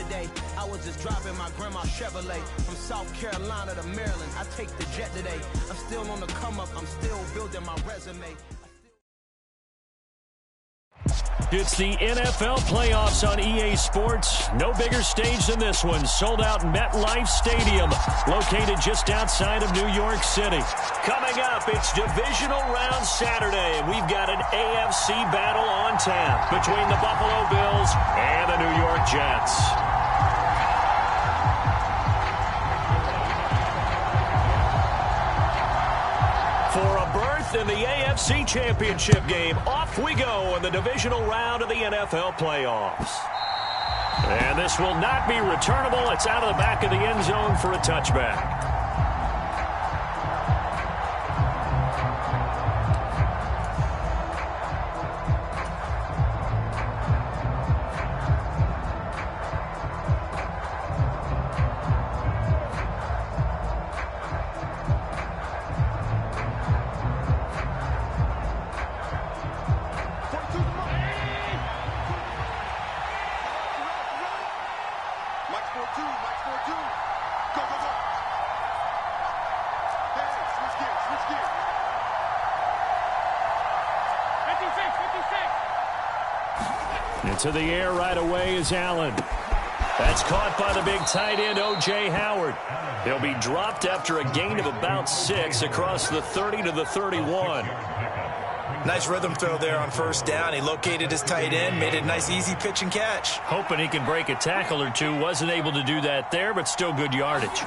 today. I was just driving my grandma's Chevrolet from South Carolina to Maryland. I take the jet today. I'm still on the come up. I'm still building my resume. It's the NFL playoffs on EA Sports. No bigger stage than this one. Sold out MetLife Stadium, located just outside of New York City. Coming up, it's divisional round Saturday, and we've got an AFC battle on tap between the Buffalo Bills and the New York Jets. For a berth in the AFC Championship game, off we go in the divisional round of the NFL playoffs. And this will not be returnable. It's out of the back of the end zone for a touchback. To the air right away is Allen. That's caught by the big tight end, O.J. Howard. He'll be dropped after a gain of about 6 across the 30 to the 31. Nice rhythm throw there on first down. He located his tight end, made it a nice easy pitch and catch. Hoping he can break a tackle or two. Wasn't able to do that there, but still good yardage.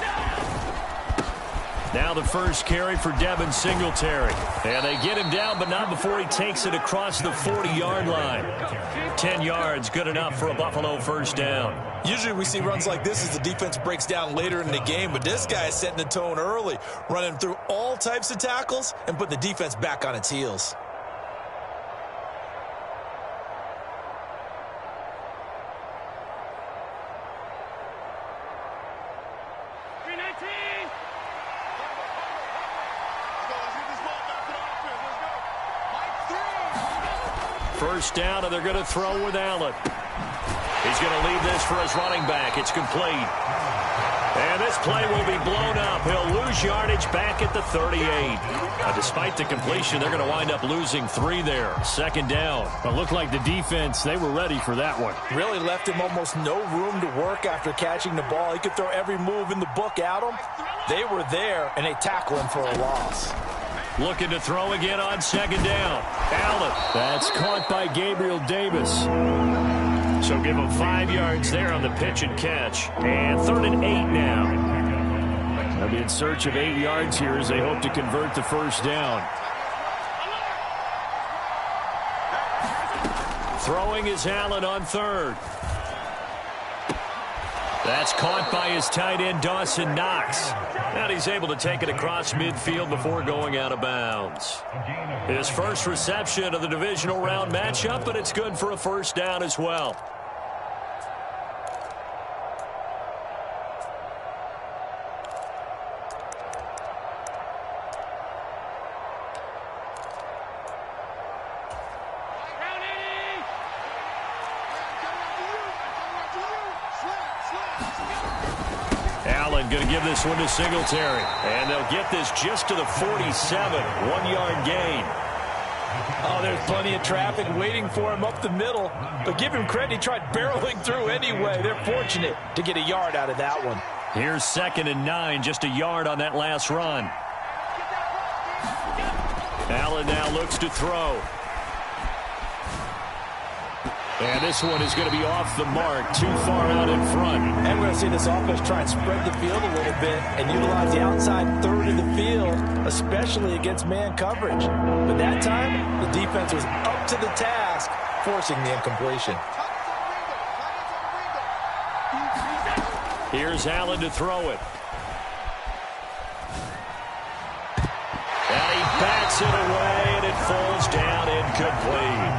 Now the first carry for Devin Singletary. And they get him down, but not before he takes it across the 40-yard line. 10 yards, good enough for a Buffalo first down. Usually we see runs like this as the defense breaks down later in the game, but this guy is setting the tone early, running through all types of tackles and putting the defense back on its heels. First down, and they're going to throw with Allen. He's going to lead this for his running back. It's complete. And this play will be blown up. He'll lose yardage back at the 38. Despite the completion, they're going to wind up losing 3 there. Second down. It looked like the defense, they were ready for that one. Really left him almost no room to work after catching the ball. He could throw every move in the book at him. They were there, and they tackle him for a loss. Looking to throw again on second down. Allen. That's caught by Gabriel Davis. So give him 5 yards there on the pitch and catch. And 3rd and 8 now. They'll be in search of 8 yards here as they hope to convert the first down. Throwing is Allen on 3rd. That's caught by his tight end, Dawson Knox. And he's able to take it across midfield before going out of bounds. His first reception of the divisional round matchup, but it's good for a first down as well. Going to give this one to Singletary. And they'll get this just to the 47. 1-yard gain. Oh, there's plenty of traffic waiting for him up the middle. But give him credit, he tried barreling through anyway. They're fortunate to get a yard out of that one. Here's 2nd and 9, just a yard on that last run. Allen now looks to throw. And this one is going to be off the mark, too far out in front. And we're going to see this offense try and spread the field a little bit and utilize the outside third of the field, especially against man coverage. But that time, the defense was up to the task, forcing the incompletion. Here's Allen to throw it. And he bats it away, and it falls down incomplete.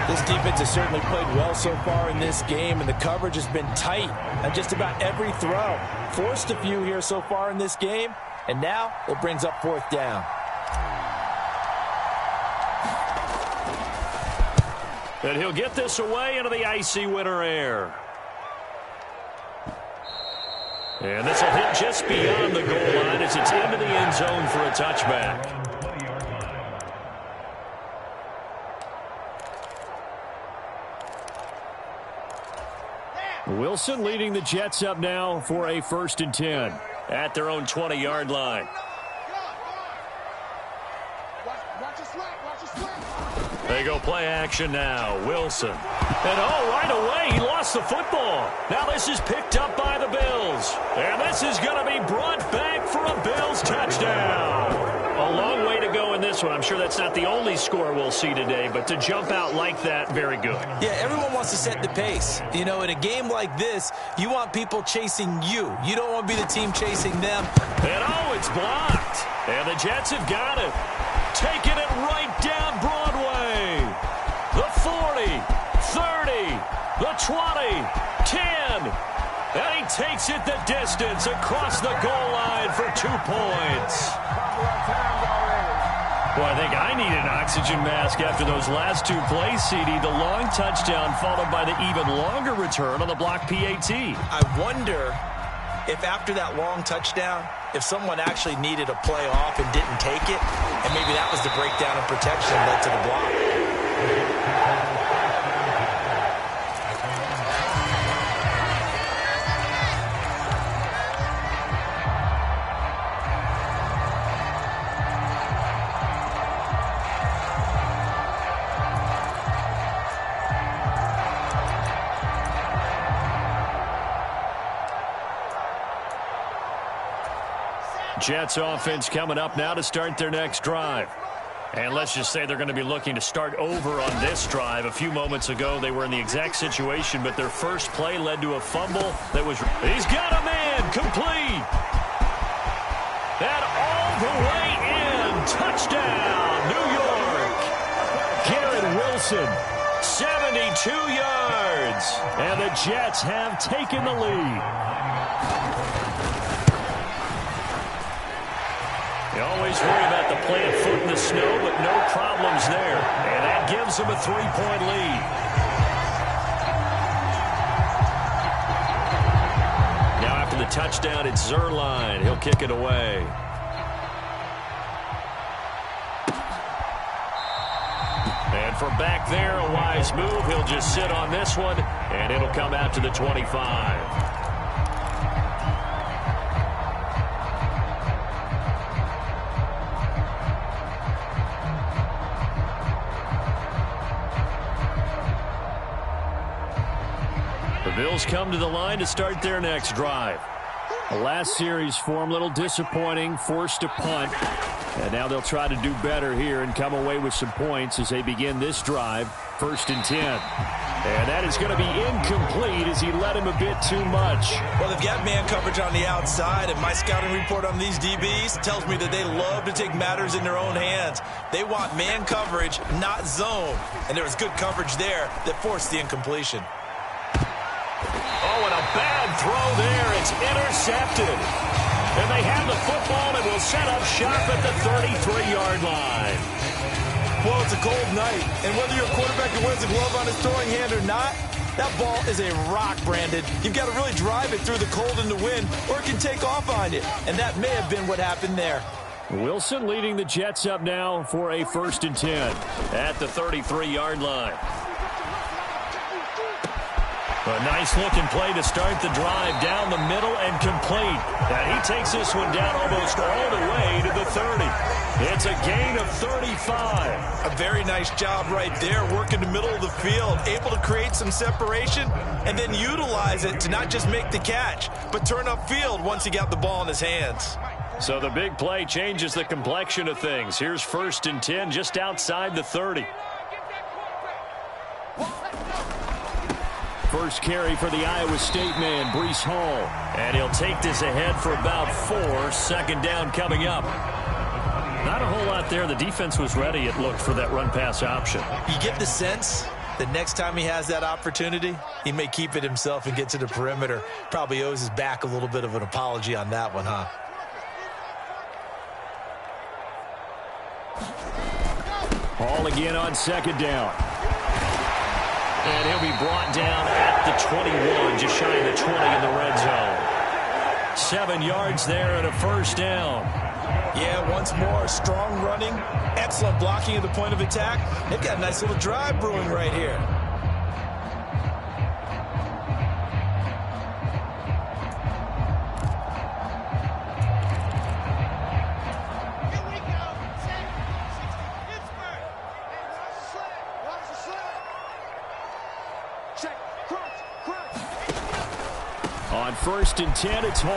This defense has certainly played well so far in this game, and the coverage has been tight on just about every throw. Forced a few here so far in this game, and now it brings up 4th down. And he'll get this away into the icy winter air. And this will hit just beyond the goal line as it's into the end zone for a touchback. Wilson leading the Jets up now for a 1st and 10 at their own 20-yard line. They go play action now. Wilson. And right away, he lost the football. Now this is picked up by the Bills. And this is going to be brought back for a Bills touchdown. A long way to go in this one. I'm sure that's not the only score we'll see today, but to jump out like that, very good. Yeah, everyone wants to set the pace. You know, in a game like this, you want people chasing you. You don't want to be the team chasing them. And it's blocked. And the Jets have got it. Taking it right down Broadway. The 40, 30, the 20, 10. And he takes it the distance across the goal line for 2 points. Boy, I think I need an oxygen mask after those last 2 plays, CD. The long touchdown followed by the even longer return on the block PAT. I wonder if after that long touchdown, if someone actually needed a play off and didn't take it, and maybe that was the breakdown in protection that led to the block. Jets offense coming up now to start their next drive. And let's just say they're going to be looking to start over on this drive. A few moments ago, they were in the exact situation, but their first play led to a fumble that was... He's got a man complete. And all the way in. Touchdown, New York. Garrett Wilson, 72 yards. And the Jets have taken the lead. You always worry about the plant foot in the snow, but no problems there. And that gives them a 3-point lead. Now after the touchdown, it's Zerline. He'll kick it away. And from back there, a wise move. He'll just sit on this one, and it'll come out to the 25. Bills come to the line to start their next drive. The last series for them, a little disappointing, forced to punt. And now they'll try to do better here and come away with some points as they begin this drive, 1st and 10. And that is going to be incomplete as he led him a bit too much. Well, they've got man coverage on the outside, and my scouting report on these DBs tells me that they love to take matters in their own hands. They want man coverage, not zone. And there was good coverage there that forced the incompletion. Oh, and a bad throw there. It's intercepted. And they have the football and will set up shop at the 33-yard line. Well, it's a cold night, and whether you're a quarterback who wears a glove on his throwing hand or not, that ball is a rock, Brandon. You've got to really drive it through the cold and the wind, or it can take off on you. And that may have been what happened there. Wilson leading the Jets up now for a 1st and 10 at the 33-yard line. A nice-looking play to start the drive down the middle and complete. And he takes this one down almost all the way to the 30. It's a gain of 35. A very nice job right there, working the middle of the field, able to create some separation and then utilize it to not just make the catch, but turn upfield once he got the ball in his hands. So the big play changes the complexion of things. Here's 1st and 10 just outside the 30. First carry for the Iowa State man, Breece Hall. And he'll take this ahead for about 4. 2nd down coming up. Not a whole lot there. The defense was ready, it looked, for that run-pass option. You get the sense that next time he has that opportunity, he may keep it himself and get to the perimeter. Probably owes his back a little bit of an apology on that one, huh? Hall again on 2nd down. And he'll be brought down at the 21, just shy of the 20 in the red zone. 7 yards there and a first down. Yeah, once more, strong running, excellent blocking at the point of attack. They've got a nice little drive brewing right here. On 1st and 10, it's Hall.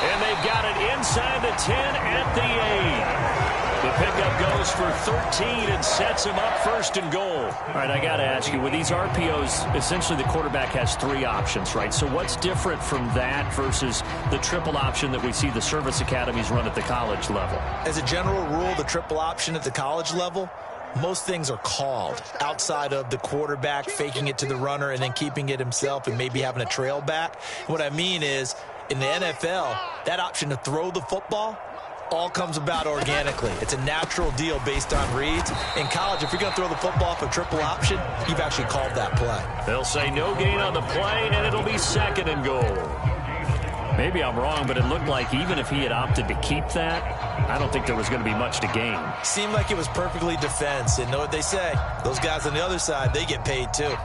And they've got it inside the 10 at the 8. The pickup goes for 13 and sets him up 1st and goal. All right, I got to ask you, with these RPOs, essentially the quarterback has 3 options, right? So what's different from that versus the triple option that we see the service academies run at the college level? As a general rule, the triple option at the college level, most things are called outside of the quarterback faking it to the runner and then keeping it himself and maybe having a trail back. What I mean is, in the NFL, that option to throw the football all comes about organically. It's a natural deal based on reads. In college, if you're going to throw the football for triple option, you've actually called that play. They'll say no gain on the play, and it'll be 2nd and goal. Maybe I'm wrong, but it looked like even if he had opted to keep that, I don't think there was going to be much to gain. Seemed like it was perfectly defense. And know what they say? Those guys on the other side, they get paid too.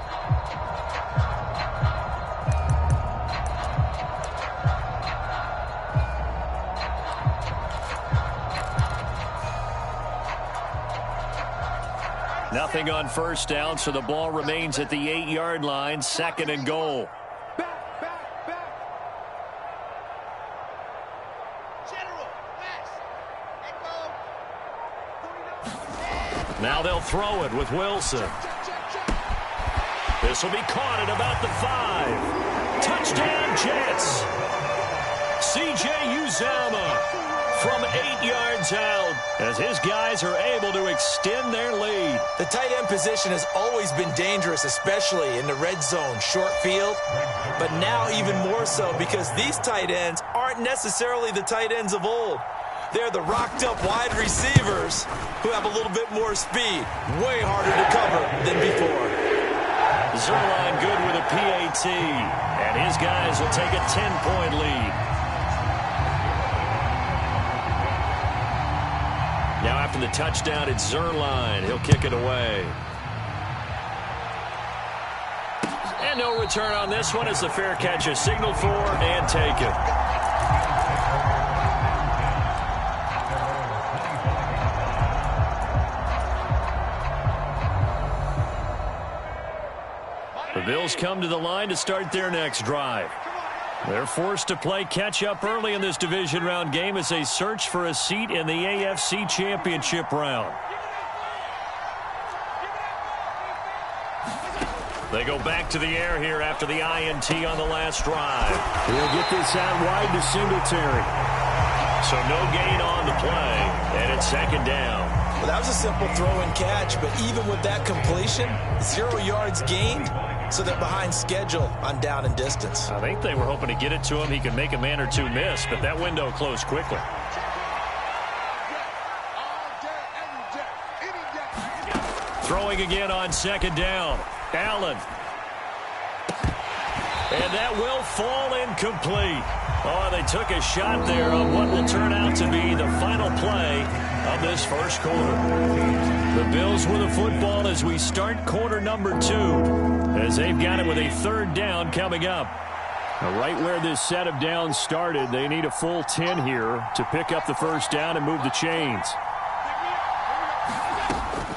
Nothing on 1st down, so the ball remains at the 8-yard line, 2nd and goal. Now they'll throw it with Wilson. This will be caught at about the 5. Touchdown, Jets. C.J. Uzomah from 8 yards out as his guys are able to extend their lead. The tight end position has always been dangerous, especially in the red zone, short field. But now even more so because these tight ends aren't necessarily the tight ends of old. They're the rocked-up wide receivers who have a little bit more speed. Way harder to cover than before. Zerline good with a PAT. And his guys will take a 10-point lead. Now after the touchdown, it's Zerline. He'll kick it away. And no return on this one as the fair catch is signaled for and taken. The Bills come to the line to start their next drive. They're forced to play catch-up early in this division round game as they search for a seat in the AFC Championship round. They go back to the air here after the INT on the last drive. He'll get this out wide to Singletary. So no gain on the play, and it's 2nd down. Well, that was a simple throw and catch, but even with that completion, 0 yards gained, so they're behind schedule on down and distance. I think they were hoping to get it to him. He could make a man or two miss, but that window closed quickly. Throwing again on 2nd down. Allen. And that will fall incomplete. Oh, they took a shot there on what will turn out to be the final play of this first quarter. The Bills with the football as we start quarter number 2, as they've got it with a 3rd down coming up. Right where this set of downs started, they need a full 10 here to pick up the 1st down and move the chains.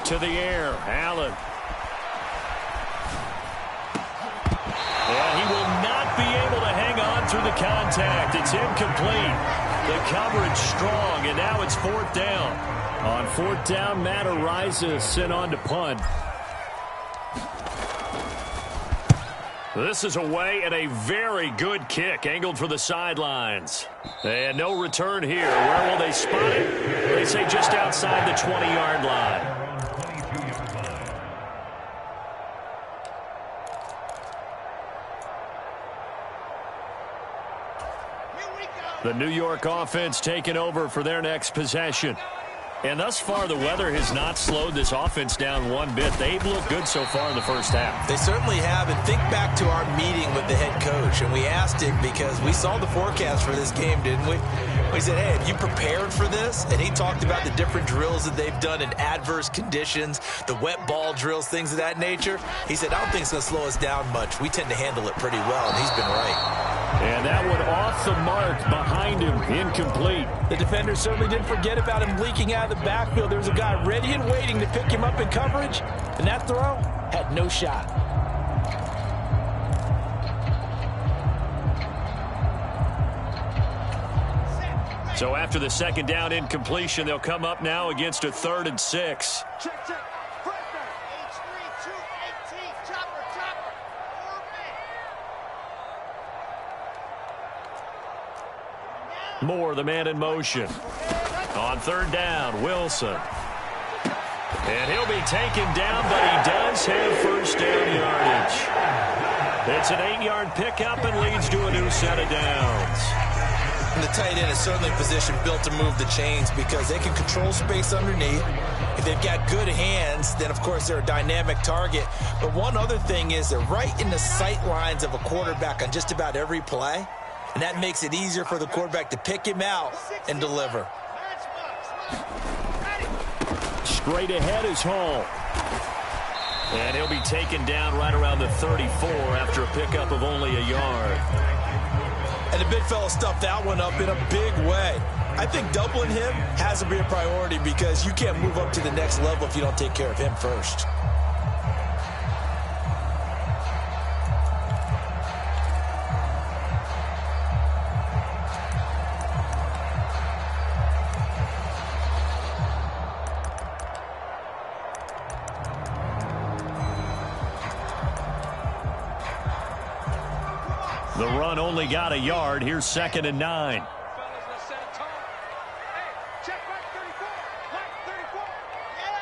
To the air, Allen. And he will not be able to hang on through the contact. It's incomplete. The coverage strong, and now it's 4th down. On 4th down, Matt Ariza sent on to punt. This is away and a very good kick angled for the sidelines. And no return here. Where will they spot it? They say just outside the 20-yard line. The New York offense taking over for their next possession. And thus far, the weather has not slowed this offense down one bit. They've looked good so far in the first half. They certainly have. And think back to our meeting with the head coach. coach, and we asked him because we saw the forecast for this game, didn't we? We said, hey, have you prepared for this? And he talked about the different drills that they've done in adverse conditions, the wet ball drills, things of that nature. He said, I don't think it's going to slow us down much. We tend to handle it pretty well, and he's been right. And that one off the mark behind him, incomplete. The defender certainly didn't forget about him leaking out of the backfield. There was a guy ready and waiting to pick him up in coverage, and that throw had no shot. So after the second down incompletion, they'll come up now against a 3rd and 6. Check, check. H3-2-18. Chopper, chopper. Moore, the man in motion. On 3rd down, Wilson. And he'll be taken down, but he does have first down yardage. It's an 8-yard pickup and leads to a new set of downs. And the tight end is certainly a position built to move the chains because they can control space underneath. If they've got good hands, then, of course, they're a dynamic target. But one other thing is they're right in the sight lines of a quarterback on just about every play. And that makes it easier for the quarterback to pick him out and deliver. Straight ahead is Hall. And he'll be taken down right around the 34 after a pickup of only a yard. And the big fella stuffed that one up in a big way. I think doubling him has to be a priority because you can't move up to the next level if you don't take care of him first. The run only got a yard. Here's 2nd and 9.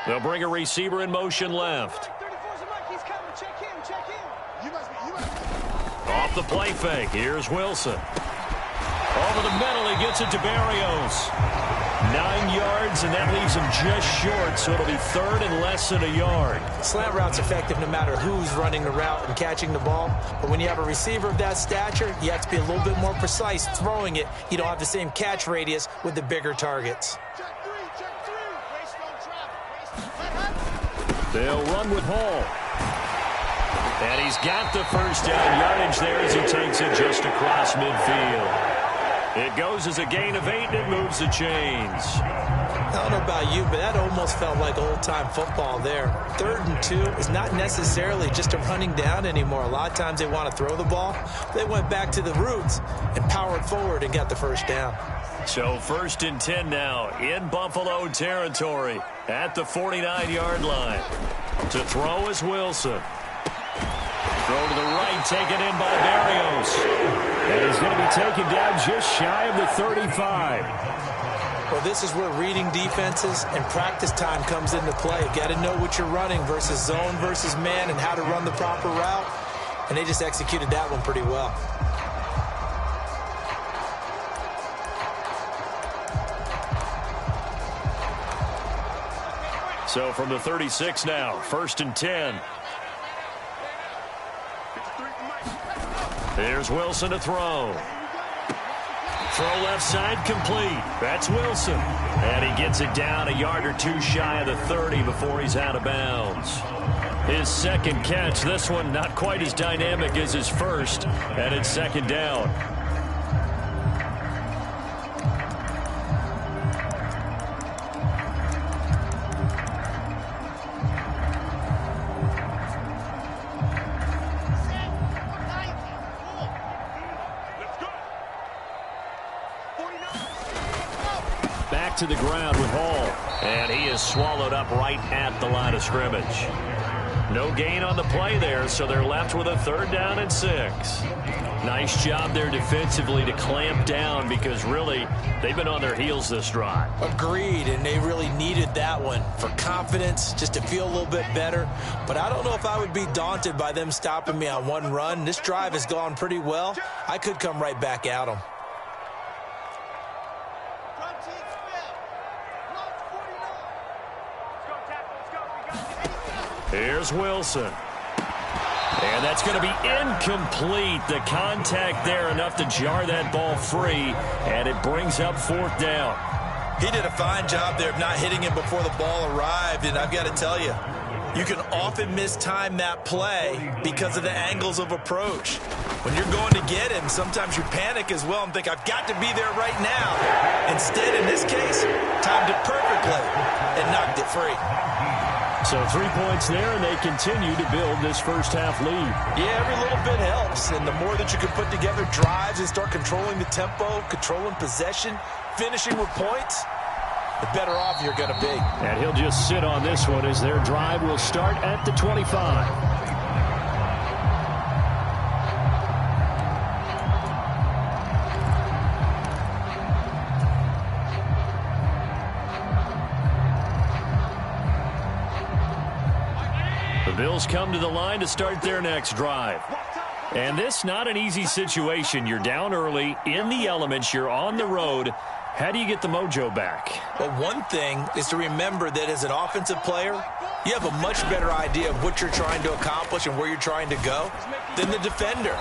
They'll bring a receiver in motion left. Off the play fake. Here's Wilson. Over the middle, he gets it to Barrios. 9 yards, and that leaves him just short, so it'll be 3rd and less than a yard. Slant route's effective no matter who's running the route and catching the ball. But when you have a receiver of that stature, you have to be a little bit more precise throwing it. You don't have the same catch radius with the bigger targets. They'll run with Hall. And he's got the first down yardage there as he takes it just across midfield. It goes as a gain of 8, and it moves the chains. I don't know about you, but that almost felt like old-time football there. 3rd and 2 is not necessarily just a running down anymore. A lot of times they want to throw the ball. They went back to the roots and powered forward and got the first down. So 1st and 10 now in Buffalo territory at the 49-yard line. To throw is Wilson. Throw to the right, taken in by Barrios. And he's going to be taken down just shy of the 35. Well, this is where reading defenses and practice time comes into play. You got to know what you're running versus zone versus man and how to run the proper route. And they just executed that one pretty well. So from the 36 now, 1st and 10. Here's Wilson to throw. Throw left side complete. That's Wilson. And he gets it down a yard or 2 shy of the 30 before he's out of bounds. His 2nd catch, this one not quite as dynamic as his first, and it's 2nd down. To the ground with Hall, and he is swallowed up right at the line of scrimmage. No gain on the play there, so they're left with a 3rd down and 6. Nice job there defensively to clamp down because really they've been on their heels this drive. Agreed, and they really needed that one for confidence, just to feel a little bit better. But I don't know if I would be daunted by them stopping me on one run. This drive has gone pretty well. I could come right back at them. Here's Wilson. And that's going to be incomplete. The contact there enough to jar that ball free, and it brings up 4th down. He did a fine job there of not hitting him before the ball arrived, and I've got to tell you, you can often mistime that play because of the angles of approach. When you're going to get him, sometimes you panic as well and think, I've got to be there right now. Instead, in this case, timed it perfectly and knocked it free. So 3 points there, and they continue to build this first-half lead. Yeah, every little bit helps, and the more that you can put together drives and start controlling the tempo, controlling possession, finishing with points, the better off you're going to be. And he'll just sit on this one as their drive will start at the 25. The Bills come to the line to start their next drive. And this not an easy situation. You're down early, in the elements, you're on the road. How do you get the mojo back? Well, one thing is to remember that as an offensive player, you have a much better idea of what you're trying to accomplish and where you're trying to go than the defender.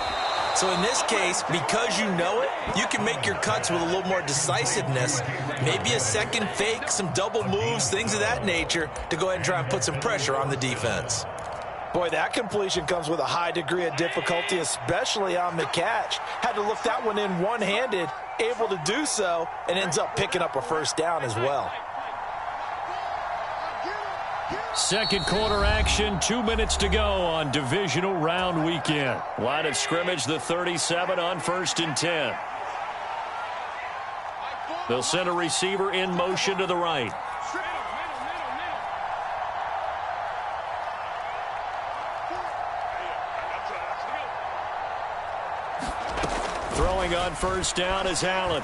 So in this case, because you know it, you can make your cuts with a little more decisiveness, maybe a second fake, some double moves, things of that nature, to go ahead and try and put some pressure on the defense. Boy, that completion comes with a high degree of difficulty, especially on the catch. Had to look that one in one-handed, able to do so, and ends up picking up a first down as well. Second quarter action, 2 minutes to go on divisional round weekend. Line of scrimmage, the 37 on 1st and 10. They'll send a receiver in motion to the right. Throwing on 1st down is Allen.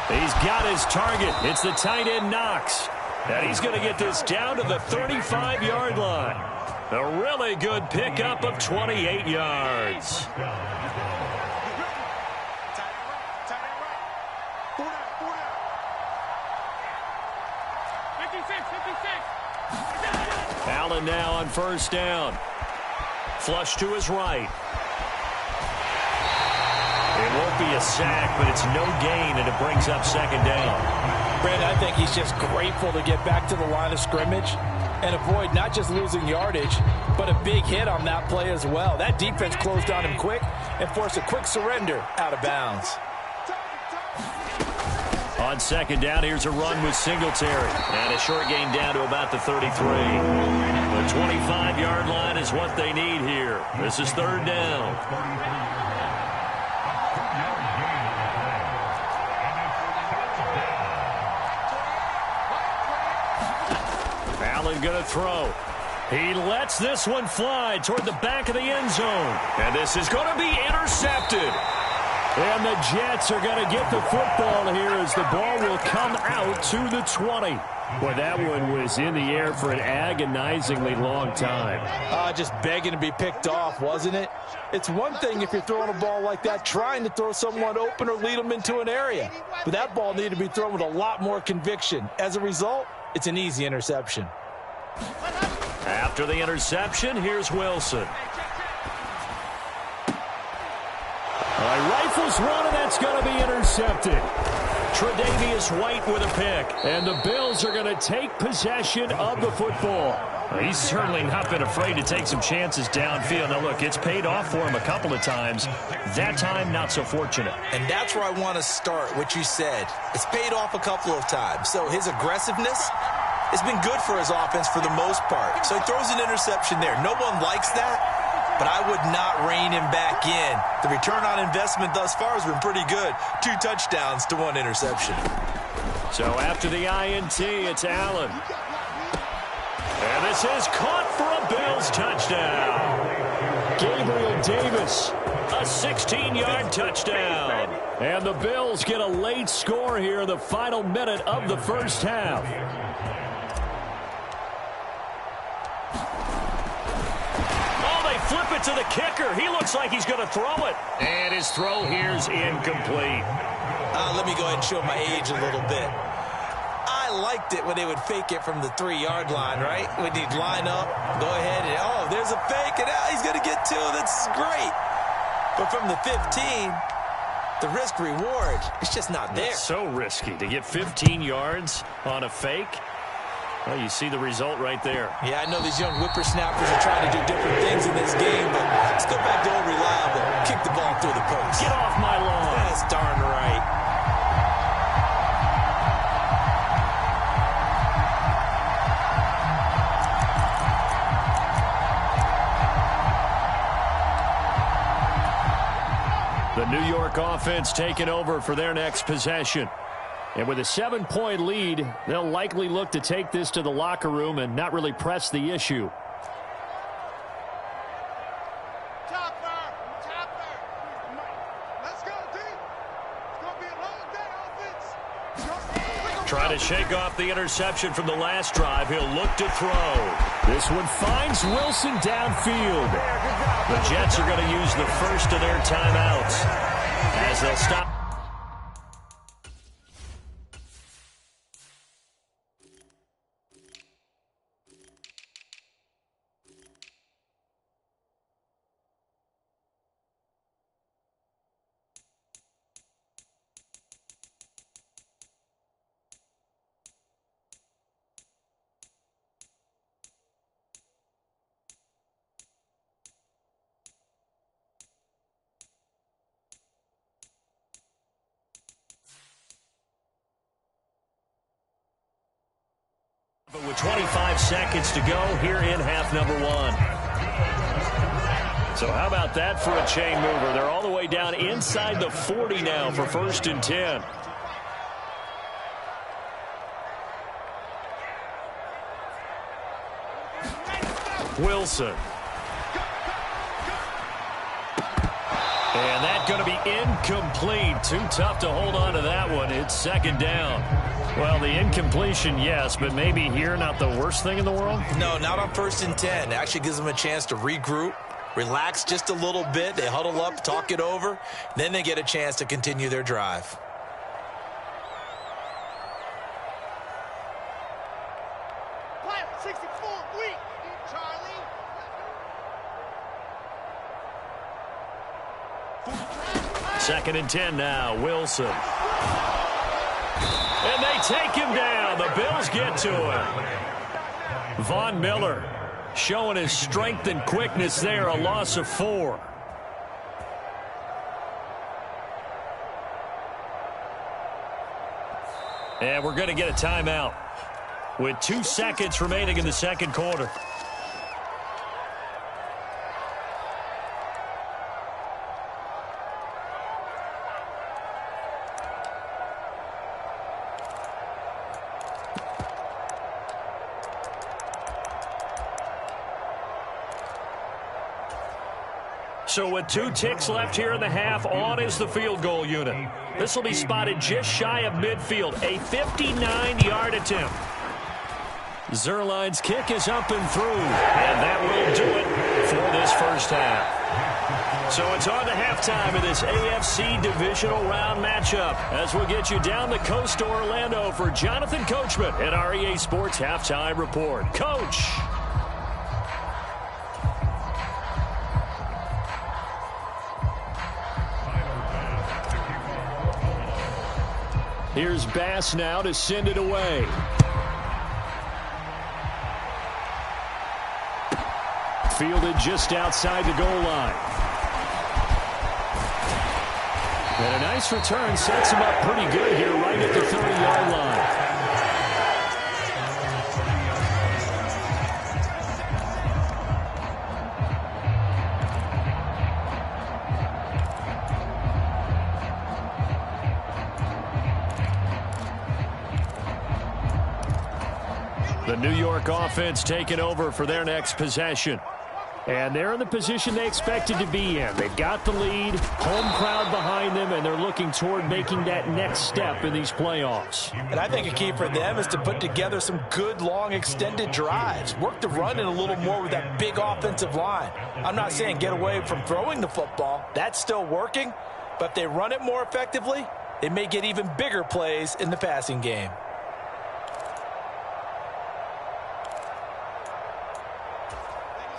He's got his target. It's the tight end Knox. And he's going to get this down to the 35-yard line. A really good pickup of 28 yards. Allen now on 1st down. Flush to his right. It won't be a sack, but it's no gain, and it brings up 2nd down. Brandon, I think he's just grateful to get back to the line of scrimmage and avoid not just losing yardage, but a big hit on that play as well. That defense closed on him quick and forced a quick surrender out of bounds. On 2nd down, here's a run with Singletary. And a short gain down to about the 33. The 25-yard line is what they need here. This is 3rd down. Allen going to throw. He lets this one fly toward the back of the end zone. And this is going to be intercepted. And the Jets are going to get the football here as the ball will come out to the 20. Boy, that one was in the air for an agonizingly long time. Just begging to be picked off, wasn't it? It's one thing if you're throwing a ball like that, trying to throw someone open or lead them into an area. But that ball needed to be thrown with a lot more conviction. As a result, it's an easy interception. After the interception, here's Wilson. Rifles one, and that's going to be intercepted. Tre'Davious White with a pick. And the Bills are going to take possession of the football. He's certainly not been afraid to take some chances downfield. Now, look, it's paid off for him a couple of times. That time, not so fortunate. And that's where I want to start, what you said. It's paid off a couple of times. So his aggressiveness has been good for his offense for the most part. So he throws an interception there. No one likes that, but I would not rein him back in. The return on investment thus far has been pretty good. 2 touchdowns to 1 interception. So after the INT, it's Allen. And this is caught for a Bills touchdown. Gabriel Davis. A 16-yard touchdown. And the Bills get a late score here in the final minute of the first half. Flip it to the kicker. He looks like he's going to throw it. And his throw here's incomplete. Let me go ahead and show my age a little bit. I of liked it when they would fake it from the 3-yard line, right? When he'd line up, go ahead, and oh, there's a fake, and he's going to get 2. That's great. But from the 15, the risk-reward, it's just not there. It's so risky to get 15 yards on a fake. Well, you see the result right there. Yeah, I know these young whippersnappers are trying to do different things in this game, but let's go back to old reliable. Kick the ball through the post. Get off my lawn. That's darn right. The New York offense taking over for their next possession. And with a 7-point lead, they'll likely look to take this to the locker room and not really press the issue. Let's go, D. It's going to be a long day, offense. Trying to shake off the interception from the last drive. He'll look to throw. This one finds Wilson downfield. The Jets are going to use the first of their timeouts as they'll stop. With 25 seconds to go here in half number 1. So how about that for a chain mover? They're all the way down inside the 40 now for 1st and 10. Wilson. And that's going to be incomplete. Too tough to hold on to that one. It's 2nd down. Well, the incompletion, yes, but maybe here not the worst thing in the world? No, not on 1st and 10. It actually gives them a chance to regroup, relax just a little bit. They huddle up, talk it over. Then they get a chance to continue their drive. Player 64, weak, Charlie. 2nd and 10 now, Wilson. And they take him down. The Bills get to him. Von Miller showing his strength and quickness there, a loss of 4. And we're going to get a timeout with 2 seconds remaining in the 2nd quarter. So with 2 ticks left here in the half, on is the field goal unit. This will be spotted just shy of midfield, a 59-yard attempt. Zerline's kick is up and through, and that will do it for this first half. So it's on to halftime of this AFC divisional round matchup as we'll get you down the coast to Orlando for Jonathan Coachman at our EA Sports Halftime Report. Coach! Here's Bass now to send it away. Fielded just outside the goal line. And a nice return sets him up pretty good here right at the 30-yard line. The New York offense taking over for their next possession. And they're in the position they expected to be in. They've got the lead, home crowd behind them, and they're looking toward making that next step in these playoffs. And I think a key for them is to put together some good, long, extended drives. Work the run in a little more with that big offensive line. I'm not saying get away from throwing the football. That's still working. But if they run it more effectively, they may get even bigger plays in the passing game.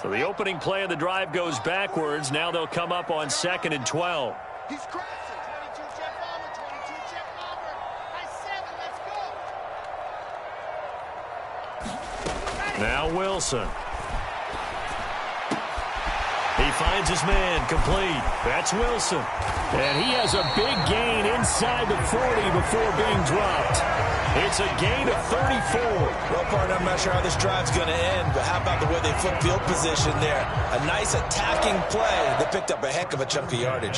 So the opening play of the drive goes backwards. Now they'll come up on 2nd and 12. He's crashing. 22 check bomber, 22 check bomber. High 7, let's go. Now Wilson. He finds his man, complete. That's Wilson. And he has a big gain inside the 40 before being dropped. It's a gain of 34. Well, partner, I'm not sure how this drive's going to end, but how about the way they flip field position there? A nice attacking play. They picked up a heck of a chunk of yardage.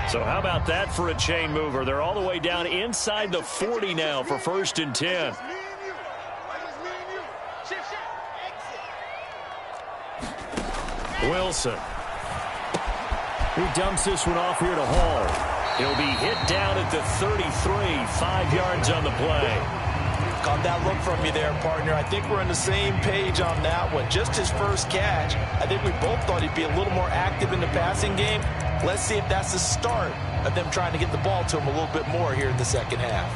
So how about that for a chain mover? They're all the way down inside the 40 now for 1st and 10. Wilson. He dumps this one off here to Hall. He'll be hit down at the 33, 5 yards on the play. Caught that look from you there, partner. I think we're on the same page on that one. Just his first catch. I think we both thought he'd be a little more active in the passing game. Let's see if that's the start of them trying to get the ball to him a little bit more here in the second half.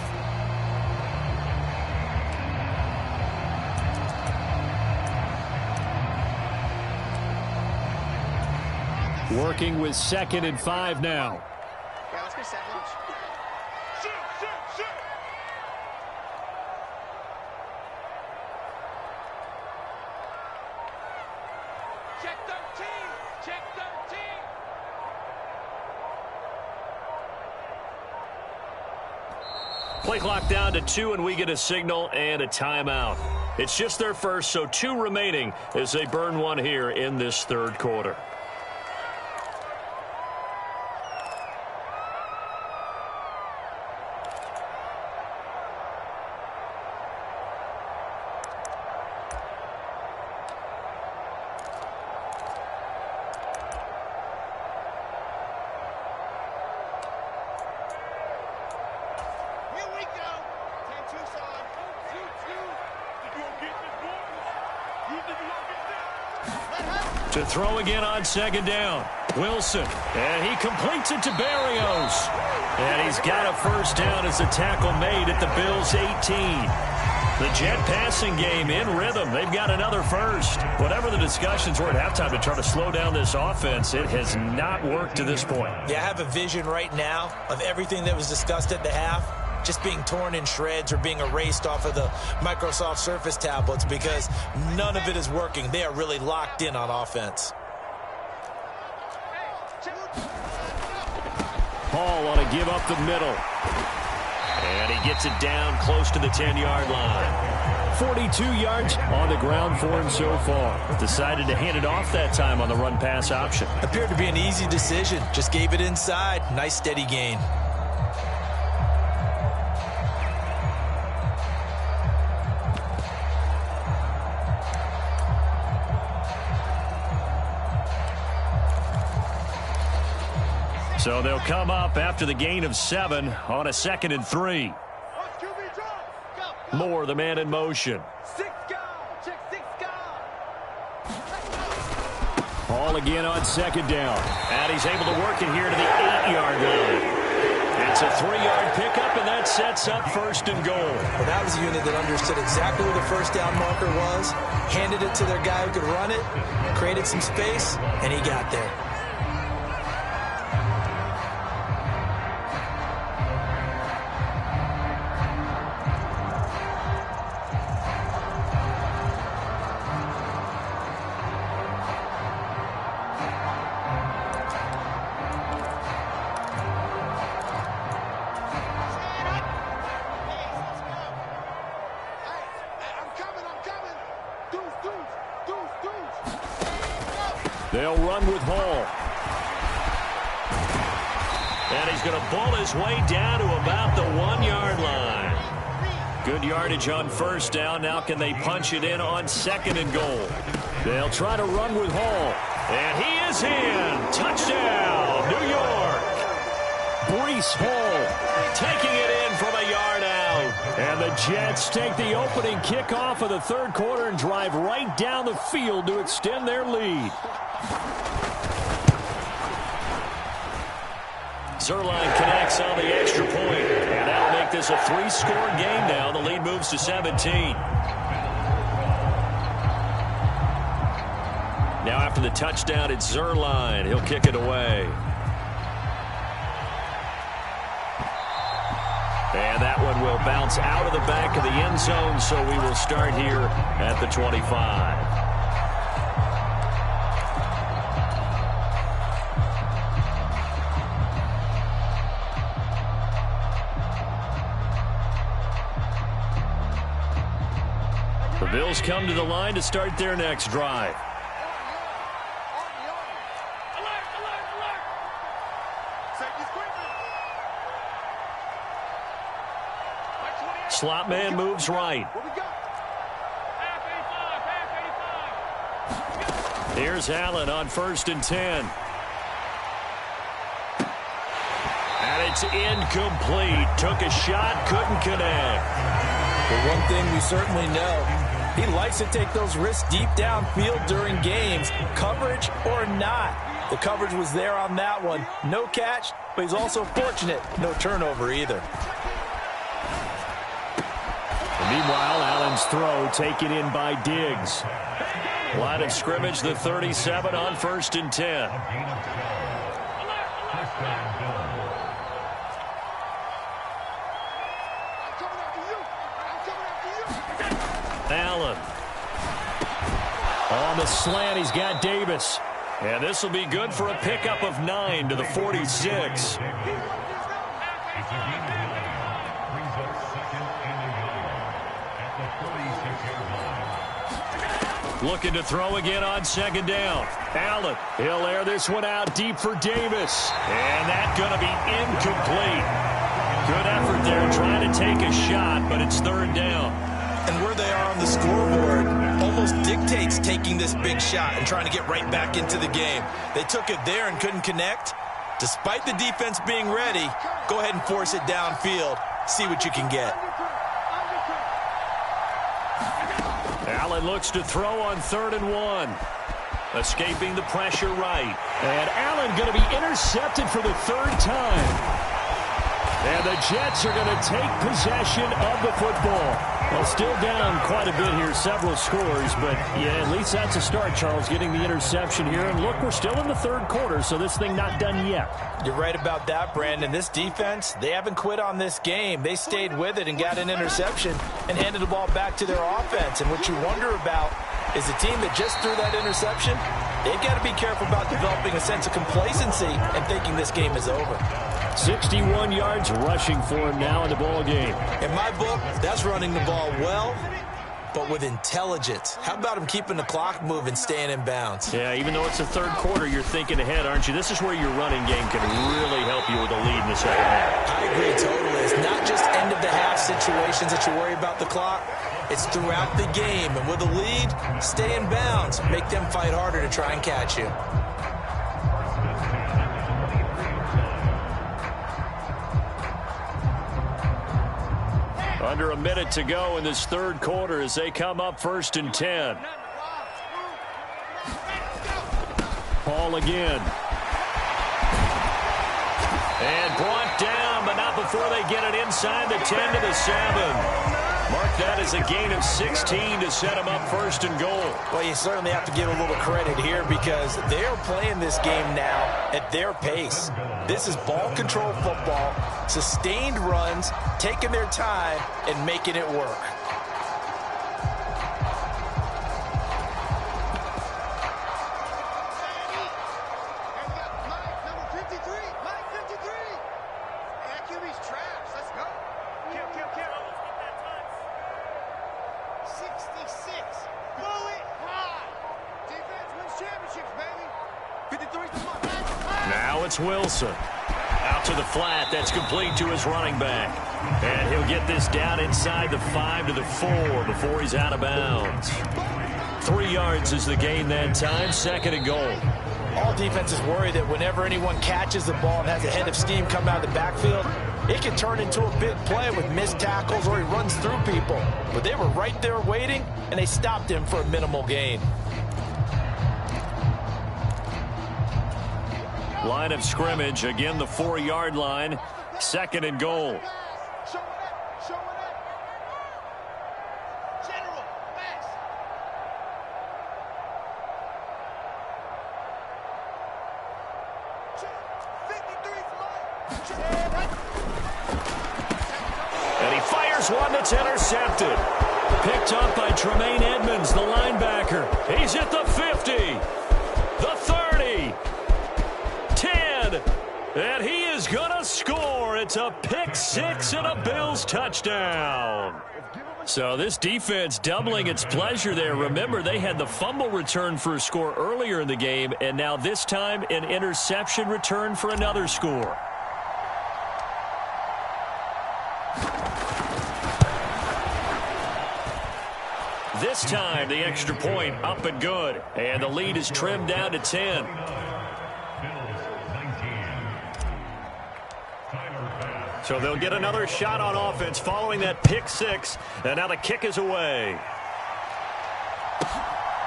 Working with 2nd and 5 now. Yeah, let's go second. Shoot, shoot, shoot. Check 13. Check 13. Play clock down to 2, and we get a signal and a timeout. It's just their first, so 2 remaining as they burn one here in this 3rd quarter. To throw again on 2nd down. Wilson. And he completes it to Berrios. And he's got a 1st down as a tackle made at the Bills' 18. The Jet passing game in rhythm. They've got another 1st. Whatever the discussions were at halftime to try to slow down this offense, it has not worked to this point. Yeah, I have a vision right now of everything that was discussed at the half just being torn in shreds or being erased off of the Microsoft Surface tablets because none of it is working. They are really locked in on offense. Hall ought to give up the middle. And he gets it down close to the 10-yard line. 42 yards on the ground for him so far. Decided to hand it off that time on the run-pass option. Appeared to be an easy decision. Just gave it inside. Nice steady gain. So they'll come up after the gain of 7 on a 2nd and 3. Moore, the man in motion. Hall again on 2nd down. And he's able to work it here to the 8-yard line. It's a 3-yard pickup, and that sets up 1st and goal. Well, that was a unit that understood exactly where the 1st down marker was, handed it to their guy who could run it, created some space, and he got there. They'll run with Hall. And he's going to ball his way down to about the 1-yard line. Good yardage on 1st down. Now can they punch it in on 2nd and goal? They'll try to run with Hall. And he is in. Touchdown, New York. Breece Hall taking it in from a yard out. And the Jets take the opening kickoff of the 3rd quarter and drive right down the field to extend their lead. Zerline connects on the extra point. And that'll make this a 3-score game now. The lead moves to 17. Now after the touchdown, it's Zerline. He'll kick it away. And that one will bounce out of the back of the end zone, so we will start here at the 25. The Bills come to the line to start their next drive. Slot man moves right. Here's Allen on 1st and 10. And it's incomplete. Took a shot, couldn't connect. But one thing we certainly know, he likes to take those risks deep downfield during games, coverage or not. The coverage was there on that one. No catch, but he's also fortunate. No turnover either. Meanwhile, Allen's throw taken in by Diggs. Line of scrimmage, the 37 on 1st and 10. Allen. On the slant, he's got Davis. And this will be good for a pickup of 9 to the 46. Looking to throw again on 2nd down. Allen, he'll air this one out deep for Davis. And that's going to be incomplete. Good effort there trying to take a shot, but it's 3rd down. And where they are on the scoreboard almost dictates taking this big shot and trying to get right back into the game. They took it there and couldn't connect. Despite the defense being ready, go ahead and force it downfield. See what you can get. Allen looks to throw on 3rd and 1. Escaping the pressure right. And Allen going to be intercepted for the 3rd time. And the Jets are going to take possession of the football. Well, still down quite a bit here, several scores, but yeah, at least that's a start, Charles, getting the interception here. And look, we're still in the 3rd quarter, so this thing not done yet. You're right about that, Brandon. This defense, they haven't quit on this game. They stayed with it and got an interception and handed the ball back to their offense. And what you wonder about is a team that just threw that interception, they've got to be careful about developing a sense of complacency and thinking this game is over. 61 yards rushing for him now in the ball game. In my book, that's running the ball well, but with intelligence. How about him keeping the clock moving, staying in bounds? Yeah, even though it's the 3rd quarter, you're thinking ahead, aren't you? This is where your running game can really help you with a lead in the 2nd half. I agree totally. It's not just end-of-the-half situations that you worry about the clock. It's throughout the game. And with a lead, stay in bounds. Make them fight harder to try and catch you. Under a minute to go in this 3rd quarter as they come up 1st and 10. Paul again. And brought down, but not before they get it inside the 10 to the 7. Mark that as a gain of 16 to set them up 1st and goal. Well, you certainly have to give a little credit here because they're playing this game now at their pace. This is ball control football, sustained runs, taking their time and making it work. Now it's Wilson. Out to the flat. That's complete to his running back. And he'll get this down inside the 5 to the 4 before he's out of bounds. 3 yards is the gain that time. 2nd and goal. All defenses worry that whenever anyone catches the ball and has a head of steam come out of the backfield, it can turn into a big play with missed tackles or he runs through people. But they were right there waiting, and they stopped him for a minimal gain. Line of scrimmage, again the 4-yard line. 2nd and goal. And he fires one that's intercepted. Picked up by Tremaine Edmonds, the linebacker. He's at the 50, the 30, 10, and he is going to score. It's a pick six and a Bills touchdown. So this defense doubling its pleasure there. Remember, they had the fumble return for a score earlier in the game, and now this time an interception return for another score. This time, the extra point up and good. And the lead is trimmed down to 10. So they'll get another shot on offense following that pick six. And now the kick is away.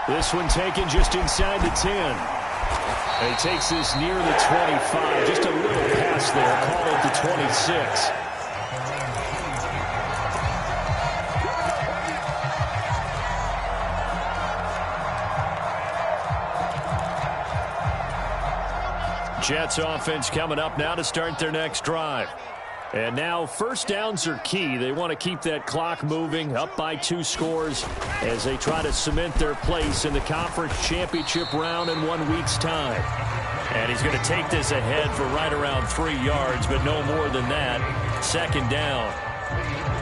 This one taken just inside the 10. And he takes this near the 25. Just a little pass there. Call it the 26. Jets offense coming up now to start their next drive. And now first downs are key. They want to keep that clock moving, up by 2 scores as they try to cement their place in the conference championship round in 1 week's time. And he's going to take this ahead for right around 3 yards, but no more than that. 2nd down.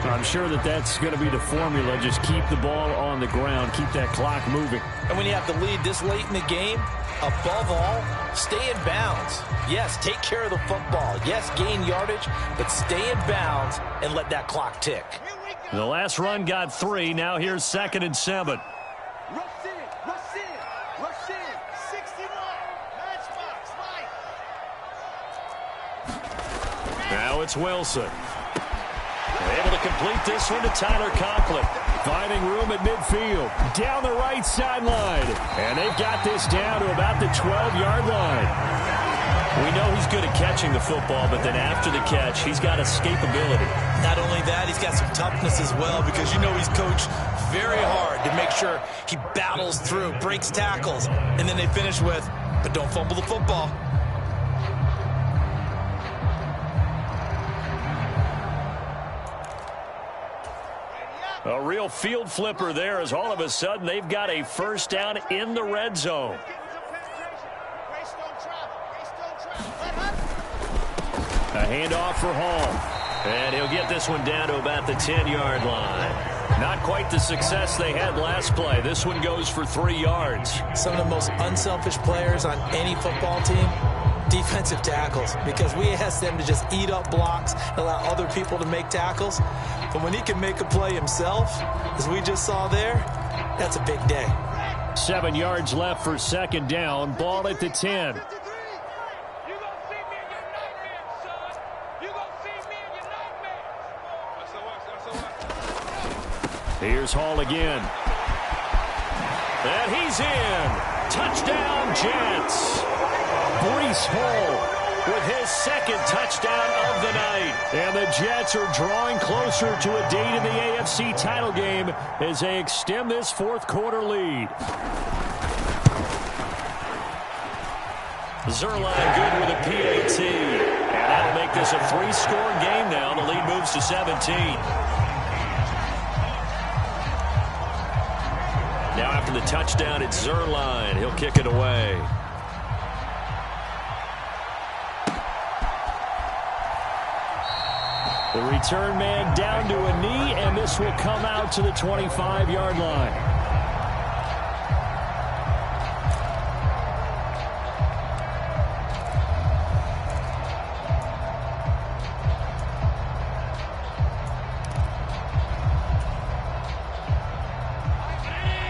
I'm sure that that's going to be the formula. Just keep the ball on the ground, keep that clock moving. And when you have the lead this late in the game, above all, stay in bounds. Yes, take care of the football. Yes, gain yardage, but stay in bounds and let that clock tick. The last run got 3. Now here's 2nd and 7. Rush in, rush in, rush in. 61, matchbox, light. Now it's Wilson. Able to complete this one to Tyler Conklin. Finding room at midfield. Down the right sideline. And they've got this down to about the 12-yard line. We know he's good at catching the football, but then after the catch, he's got escapability. Not only that, he's got some toughness as well, because you know he's coached very hard to make sure he battles through, breaks tackles, and then they finish with, but don't fumble the football. A real field flipper there as all of a sudden they've got a first down in the red zone. A handoff for Hall. And he'll get this one down to about the 10-yard line. Not quite the success they had last play. This one goes for 3 yards. Some of the most unselfish players on any football team, defensive tackles, because we ask them to just eat up blocks, allow other people to make tackles. But when he can make a play himself, as we just saw there, that's a big day. 7 yards left for 2nd down. Ball at the 10. Here's Hall again. And he's in. Touchdown, Jets. Breece Hall with his 2nd touchdown of the night. And the Jets are drawing closer to a date in the AFC title game as they extend this 4th quarter lead. Zerline good with a PAT. And that'll make this a 3-score game now. The lead moves to 17. Now after the touchdown, it's Zerline. He'll kick it away. The return man down to a knee, and this will come out to the 25-yard line.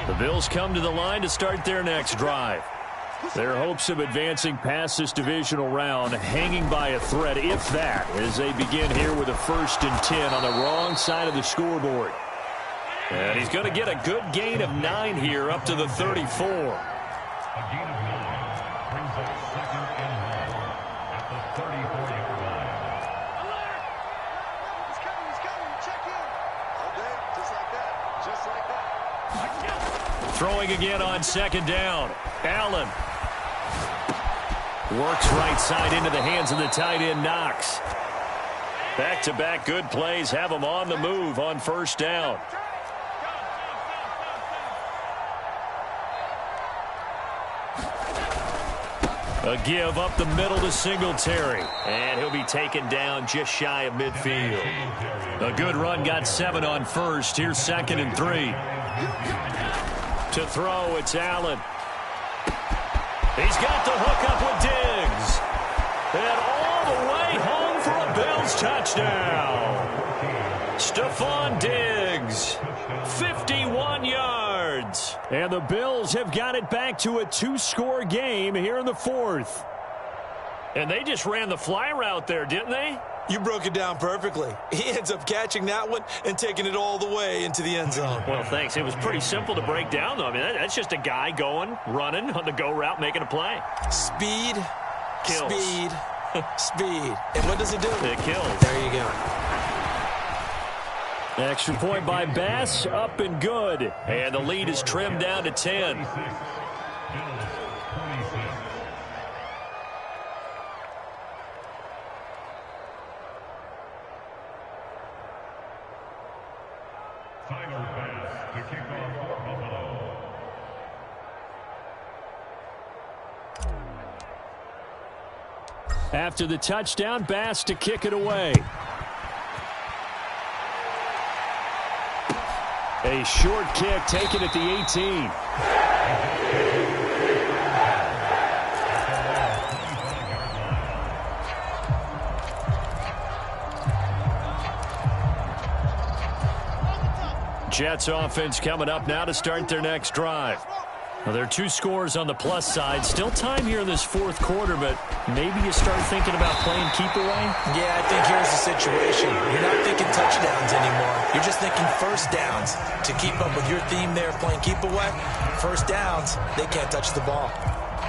The Bills come to the line to start their next drive. Their hopes of advancing past this divisional round hanging by a thread, if that, as they begin here with a 1st and 10 on the wrong side of the scoreboard. And he's going to get a good gain of 9 here up to the 34. Throwing again on second down. Allen. Works right side into the hands of the tight end, Knox. Back-to-back good plays have them on the move on first down. A give up the middle to Singletary. And he'll be taken down just shy of midfield. A good run got 7 on first. Here's 2nd and 3. To throw, it's Allen. He's got the hook up with Diggs. And all the way home for a Bills touchdown. Stephon Diggs, 51 yards. And the Bills have got it back to a 2-score game here in the 4th. And they just ran the fly route there, didn't they? You broke it down perfectly. He ends up catching that one and taking it all the way into the end zone. Well, thanks. It was pretty simple to break down, though. I mean, that's just a guy going, running on the go route, making a play. Speed, kills. Speed, speed. And what does it do? It kills. There you go. Extra point by Bass, up and good. And the lead is trimmed down to 10. After the touchdown, Bass to kick it away. A short kick taken at the 18. Jets offense coming up now to start their next drive. Well, there are 2 scores on the plus side. Still time here in this 4th quarter, but maybe you start thinking about playing keep away? Yeah, I think here's the situation. You're not thinking touchdowns anymore. You're just thinking first downs. To keep up with your theme there, playing keep away, first downs, they can't touch the ball.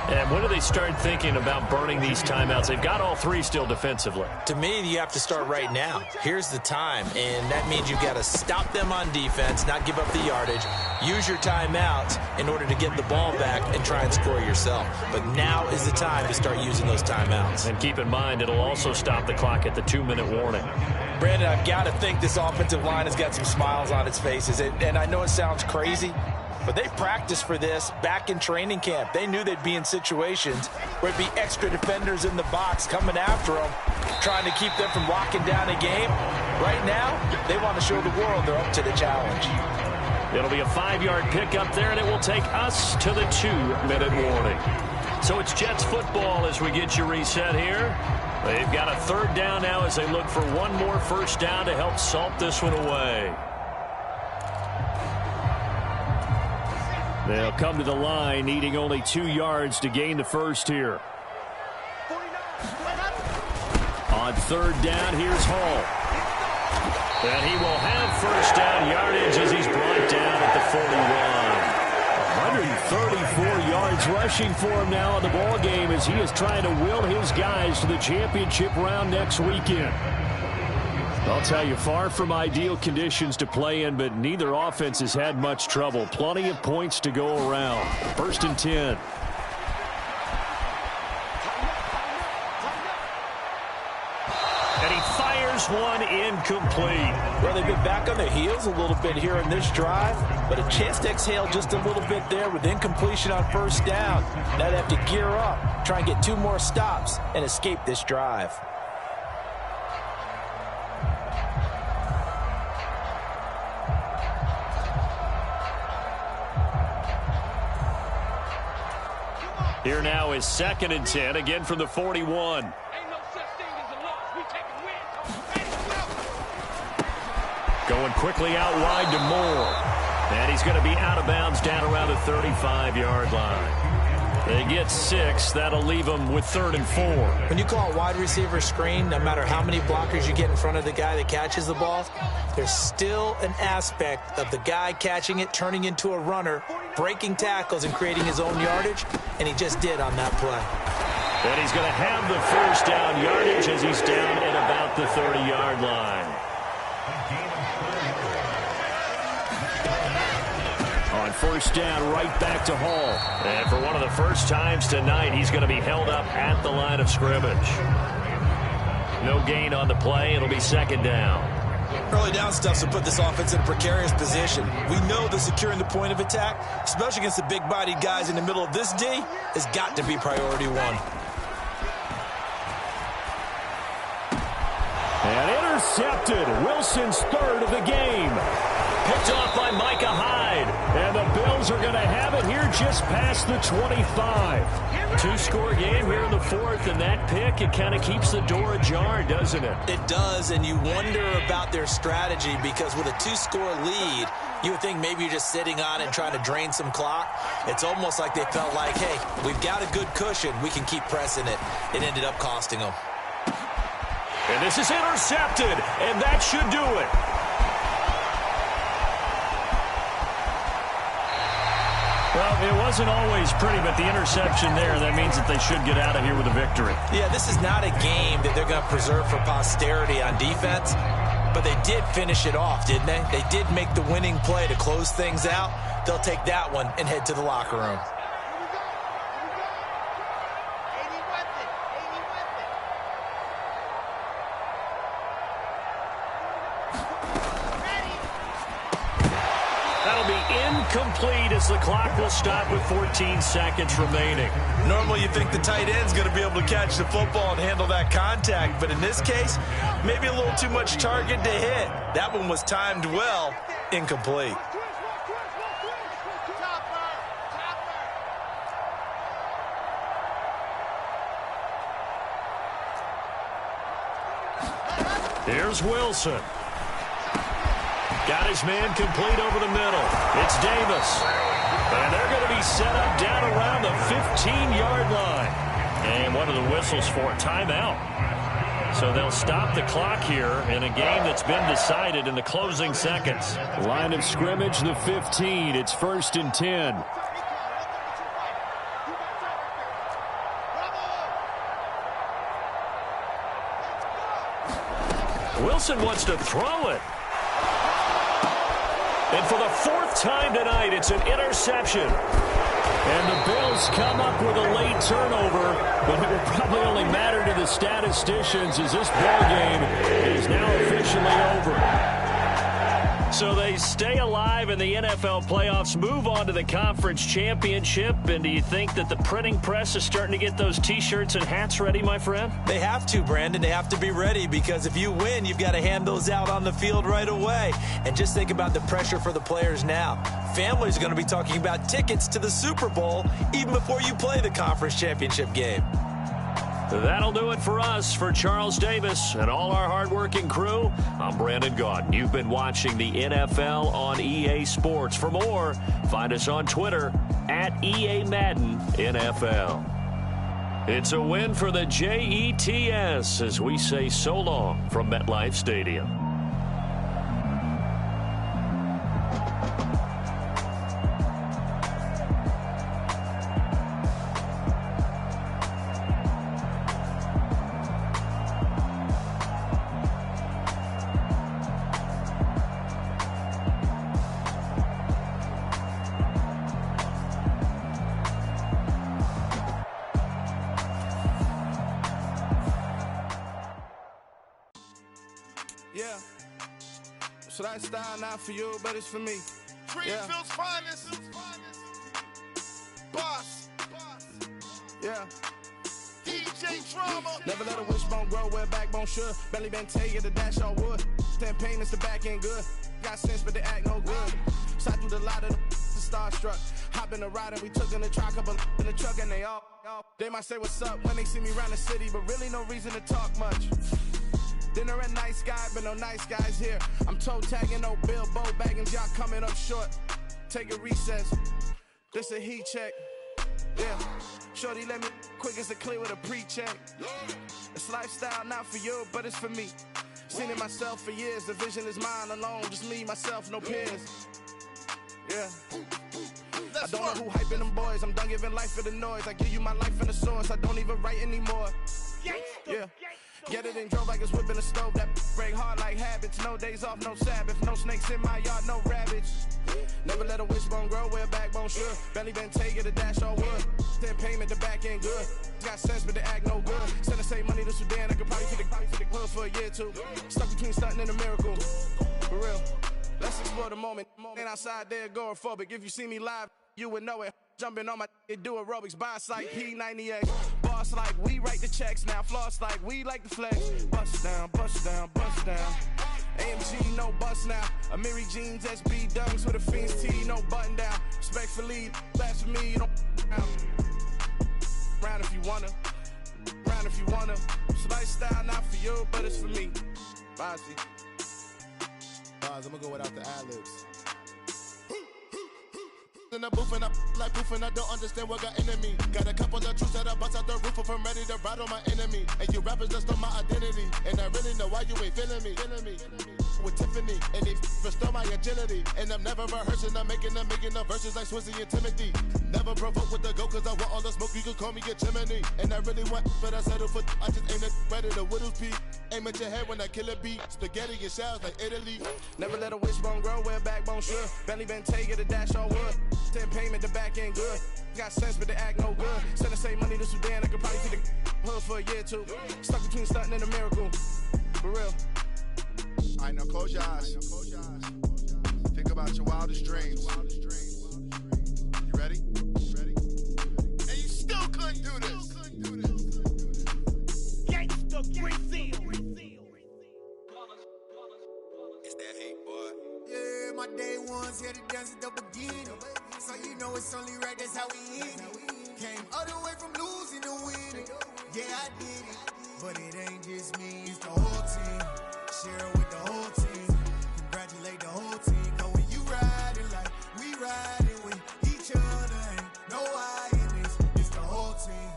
And when do they start thinking about burning these timeouts? They've got all 3 still defensively. To me, you have to start right now. Here's the time, and that means you've got to stop them on defense, not give up the yardage, use your timeouts in order to get the ball back and try and score yourself. But now is the time to start using those timeouts. And keep in mind, it'll also stop the clock at the 2-minute warning. Brandon, I've got to think this offensive line has got some smiles on its faces, and I know it sounds crazy, but they practiced for this back in training camp. They knew they'd be in situations where it'd be extra defenders in the box coming after them, trying to keep them from locking down a game. Right now, they want to show the world they're up to the challenge. It'll be a 5-yard pickup there, and it will take us to the 2-minute warning. So it's Jets football as we get you reset here. They've got a 3rd down now as they look for one more first down to help salt this one away. They'll come to the line, needing only 2 yards to gain the first here. On 3rd down, here's Hall. And he will have first down yardage as he's brought down at the 41. 134 yards rushing for him now in the ball game as he is trying to will his guys to the championship round next weekend. I'll tell you, far from ideal conditions to play in, but neither offense has had much trouble. Plenty of points to go around. 1st and 10. And he fires one incomplete. Well, they've been back on their heels a little bit here in this drive, but a chance to exhale just a little bit there with incompletion on first down. Now they have to gear up, try and get 2 more stops, and escape this drive. Here now is 2nd and 10, again from the 41. Ain't no such thing as a loss. We taking wins. Going quickly out wide to Moore. And he's going to be out of bounds down around the 35-yard line. They get 6. That'll leave them with 3rd and 4. When you call a wide receiver screen, no matter how many blockers you get in front of the guy that catches the ball, there's still an aspect of the guy catching it, turning into a runner, breaking tackles and creating his own yardage, and he just did on that play. And he's going to have the first down yardage as he's down at about the 30-yard line. on first down, right back to Hall. And for one of the first times tonight, he's going to be held up at the line of scrimmage. No gain on the play. It'll be second down. Early down stuff will put this offense in a precarious position. We know that securing the point of attack, especially against the big-bodied guys in the middle of this D, has got to be priority one. And intercepted. Wilson's third of the game. Picked off by Micah Hyde. And the Bills are going to have it here just past the 25. Two-score game here in the fourth, and that pick, it kind of keeps the door ajar, doesn't it? It does, and you wonder about their strategy because with a two-score lead, you would think maybe you're just sitting on it and trying to drain some clock. It's almost like they felt like, hey, we've got a good cushion. We can keep pressing it. It ended up costing them. And this is intercepted, and that should do it. Well, it wasn't always pretty, but the interception there, that means that they should get out of here with a victory. Yeah, this is not a game that they're going to preserve for posterity on defense, but they did finish it off, didn't they? They did make the winning play to close things out. They'll take that one and head to the locker room. Complete as the clock will stop with 14 seconds remaining. Normally you think the tight end's going to be able to catch the football and handle that contact, but in this case, maybe a little too much target to hit. That one was timed well, incomplete. Here's Wilson. Got his man complete over the middle. It's Davis. And they're going to be set up down around the 15-yard line. And what are the whistles for? Timeout. So they'll stop the clock here in a game that's been decided in the closing seconds. Line of scrimmage, the 15. It's 1st and 10. Wilson wants to throw it. And for the fourth time tonight, it's an interception. And the Bills come up with a late turnover, but it will probably only matter to the statisticians as this ball game is now officially over. So they stay alive in the NFL playoffs, move on to the conference championship. And do you think that the printing press is starting to get those T-shirts and hats ready, my friend? They have to, Brandon. They have to be ready because if you win, you've got to hand those out on the field right away. And just think about the pressure for the players now. Families are going to be talking about tickets to the Super Bowl even before you play the conference championship game. That'll do it for us. For Charles Davis and all our hardworking crew, I'm Brandon Gaudin. You've been watching the NFL on EA Sports. For more, find us on Twitter at EA Madden NFL. It's a win for the Jets as we say so long from MetLife Stadium. Yeah. So that style not for you, but it's for me. Greenfield's finest. Boss. Yeah. DJ Drama. Never let a wishbone grow where backbone should. Belly been take it, the dash on wood. Campaign is the back end good. Got sense, but they act no good. Side through the lot of the starstruck. Hop in the ride and we took in the truck, couple in the truck, and they all. They might say what's up when they see me around the city, but really no reason to talk much. Dinner a nice guy, but no nice guys here. I'm toe tagging, no Bilbo Baggins, y'all coming up short. Take a recess. This a heat check. Yeah. Shorty let me quick as a clear with a pre-check. It's lifestyle not for you, but it's for me. Seen it myself for years. The vision is mine alone. Just me, myself, no peers. Yeah. I don't know who hyping them boys. I'm done giving life for the noise. I give you my life in the source. I don't even write anymore. Yeah. Get it and drove like it's whipping a stove. That break hard like habits. No days off, no Sabbath. No snakes in my yard, no rabbits. Never let a wishbone grow where a backbone should. Belly been taking the dash all wood. Then payment, the back end good. Got sense, but they act no good. Send the same money to Sudan, I could probably take the hood for a year or two. Stuck between stunting and a miracle. For real. Let's explore the moment. Ain't outside there agoraphobic. If you see me live, you would know it. Jumping on my do aerobics, boss like P98. Boss like we write the checks now. Floss like we like the flex. Bust down, bust down, bust down. AMG, no bust now. Amiri jeans, SB dunks with a Fiends T, no button down. Respectfully, that's for me, you don't round if you wanna. Round if you wanna. It's lifestyle, not for you, but it's for me. Bossy. I'm gonna go without the ad-libs. In the booth and I like poof and I don't understand what got into me. Got a couple of truths that I bust out the roof if I'm ready to ride on my enemy. And you rappers just on my identity. And I really know why you ain't feeling me. With Tiffany and they restore my agility. And I'm never rehearsing, I'm making the verses like Swizzy and Timothy. Never provoke with the go cause I want all the smoke, you can call me a chimney. And I really want, but I settle for, I just aim at ready to Whittles Peak. Aim at your head when I kill a beat. Spaghetti and shells like Italy. Never let a wishbone grow where a backbone should. Belly been taking the dash all wood. Then payment, the back end good. Got sense, but they act no good. Send the same money to Sudan, I could probably take the hood for a year or two. Stuck between stunting and a miracle. For real. All right, now close your eyes. Think about your wildest dreams. You ready? And you still couldn't do this. Gangsta Brazil. It's that hate, boy. Yeah, my day ones here to dance at the beginning. So you know it's only right, that's how we end it. Came all the way from losing to winning. Yeah, I did it. But it ain't just me, it's the whole team. Share it with the whole team. Congratulate the whole team. Cause when you riding like we riding with each other, ain't no I in this. It's the whole team.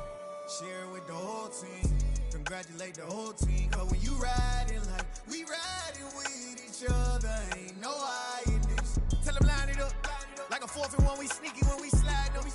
Share it with the whole team. Congratulate the whole team. Cause when you riding like we riding with each other, ain't no I in this. Tell them line it up. Like a 4th and 1, we sneaky when we slide them.